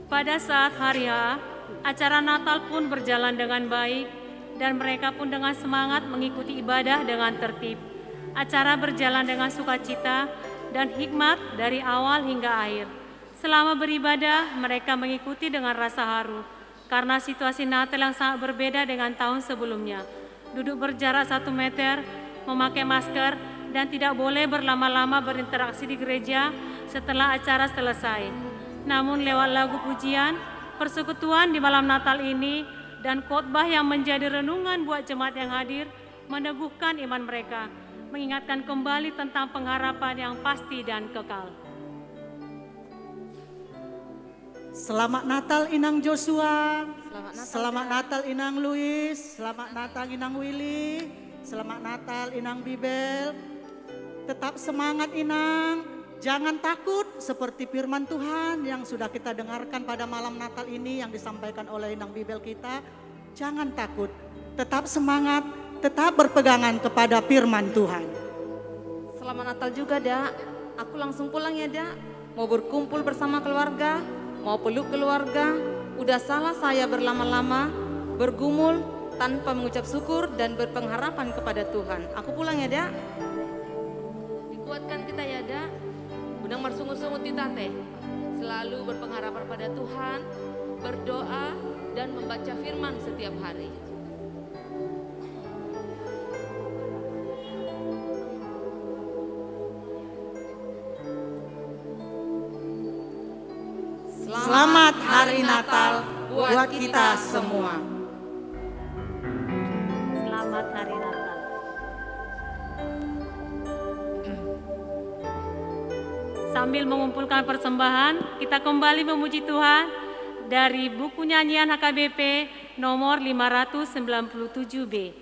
Pada saat hari H, acara Natal pun berjalan dengan baik dan mereka pun dengan semangat mengikuti ibadah dengan tertib. Acara berjalan dengan sukacita dan hikmat dari awal hingga akhir. Selama beribadah, mereka mengikuti dengan rasa haru karena situasi Natal yang sangat berbeda dengan tahun sebelumnya. Duduk berjarak 1 meter, memakai masker, dan tidak boleh berlama-lama berinteraksi di gereja setelah acara selesai. Namun lewat lagu pujian, persekutuan di malam Natal ini, dan khotbah yang menjadi renungan buat jemaat yang hadir, meneguhkan iman mereka, mengingatkan kembali tentang pengharapan yang pasti dan kekal. Selamat Natal Inang Joshua, selamat Natal Inang Luis, selamat Natal Inang Willy, selamat Natal Inang Bibel. Tetap semangat Inang. Jangan takut seperti firman Tuhan yang sudah kita dengarkan pada malam Natal ini yang disampaikan oleh Inang Bibel kita. Jangan takut, tetap semangat, tetap berpegangan kepada firman Tuhan. Selamat Natal juga, Dak. Aku langsung pulang ya, Dak. Mau berkumpul bersama keluarga, mau peluk keluarga. Udah salah saya berlama-lama, bergumul tanpa mengucap syukur dan berpengharapan kepada Tuhan. Aku pulang ya, Dak. Dikuatkan kita ya, Dak. Undang bersungut-sungut di teh, selalu berpengharapan pada Tuhan, berdoa, dan membaca firman setiap hari. Selamat Hari Natal buat kita semua. Selamat Hari Natal. Sambil mengumpulkan persembahan, kita kembali memuji Tuhan dari buku nyanyian HKBP nomor 597B.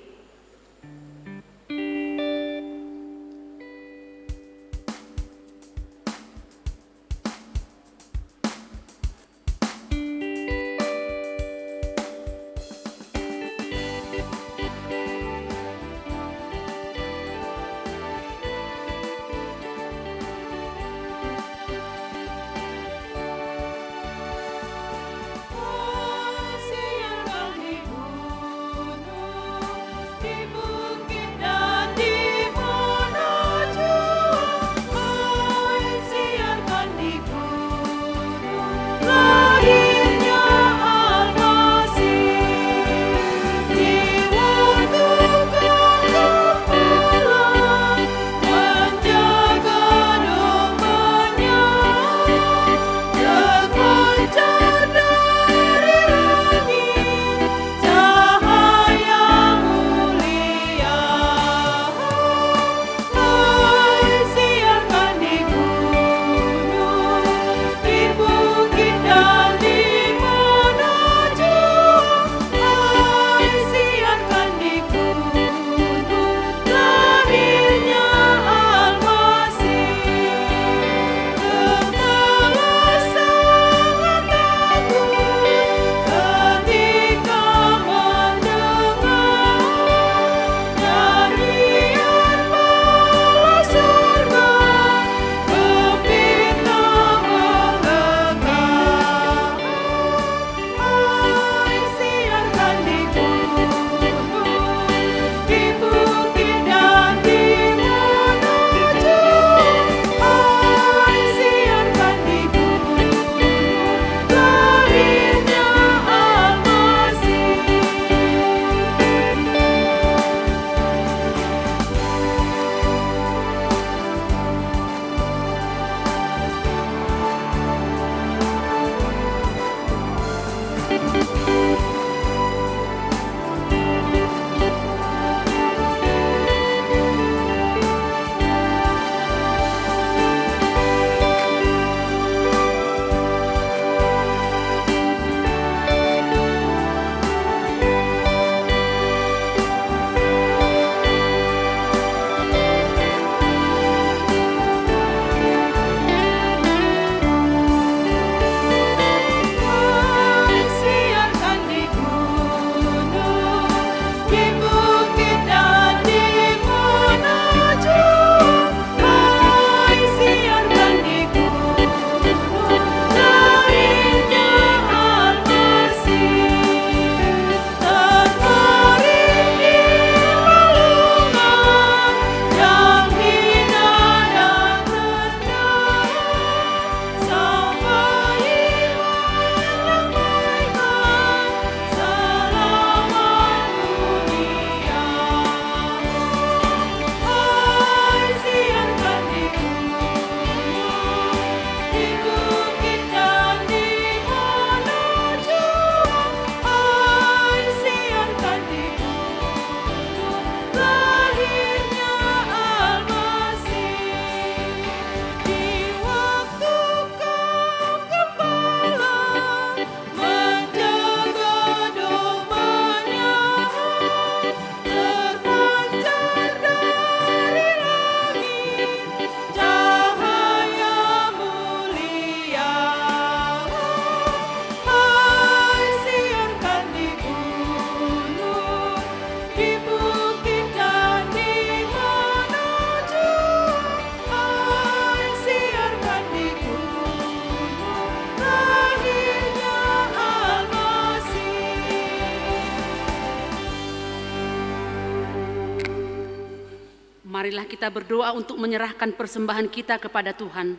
Marilah kita berdoa untuk menyerahkan persembahan kita kepada Tuhan.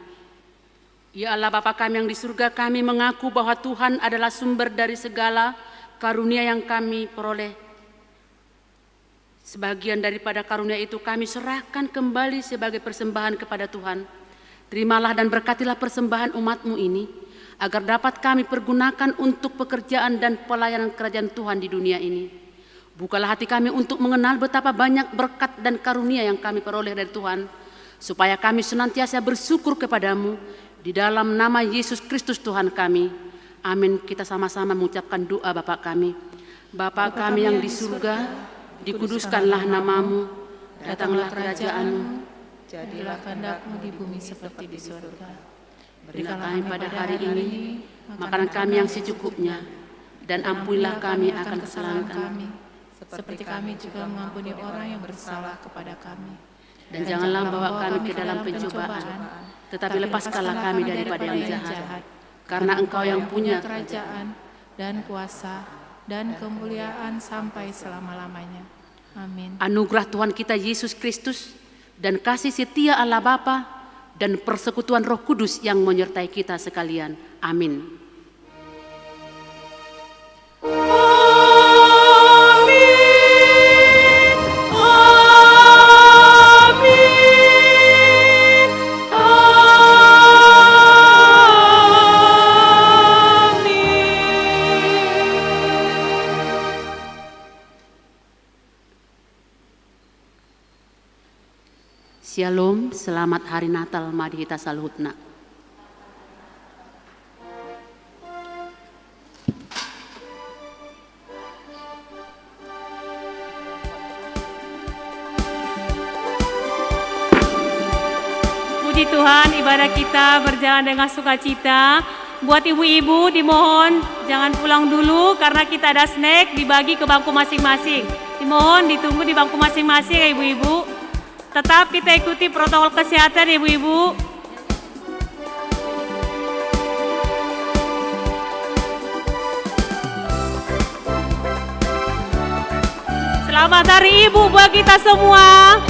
Ya Allah Bapa kami yang di surga, kami mengaku bahwa Tuhan adalah sumber dari segala karunia yang kami peroleh. Sebagian daripada karunia itu kami serahkan kembali sebagai persembahan kepada Tuhan. Terimalah dan berkatilah persembahan umat-Mu ini, agar dapat kami pergunakan untuk pekerjaan dan pelayanan kerajaan Tuhan di dunia ini. Bukalah hati kami untuk mengenal betapa banyak berkat dan karunia yang kami peroleh dari Tuhan, supaya kami senantiasa bersyukur kepadamu di dalam nama Yesus Kristus Tuhan kami. Amin. Kita sama-sama mengucapkan doa Bapa kami. Bapa kami yang di surga, dikuduskanlah namamu, datanglah kerajaan-Mu, jadilah kehendak-Mu di bumi seperti di surga. Berikanlah kami pada hari ini makanan kami yang secukupnya, dan ampunilah kami akan kesalahan kami, seperti kami juga mengampuni orang yang bersalah kepada kami. Dan janganlah bawa kami ke dalam pencobaan, tetapi lepaskanlah kami daripada yang jahat. Karena Engkau yang punya kerajaan dan kuasa dan kemuliaan sampai selama-lamanya. Amin. Anugerah Tuhan kita Yesus Kristus dan kasih setia Allah Bapa dan persekutuan Roh Kudus yang menyertai kita sekalian. Amin. Shalom, selamat hari Natal, mari kita saluhutna. Puji Tuhan, ibadah kita berjalan dengan sukacita. Buat ibu-ibu dimohon jangan pulang dulu karena kita ada snack dibagi ke bangku masing-masing. Dimohon ditunggu di bangku masing-masing ya ibu-ibu. Tetap kita ikuti protokol kesehatan ibu-ibu. Selamat Hari Ibu buat kita semua.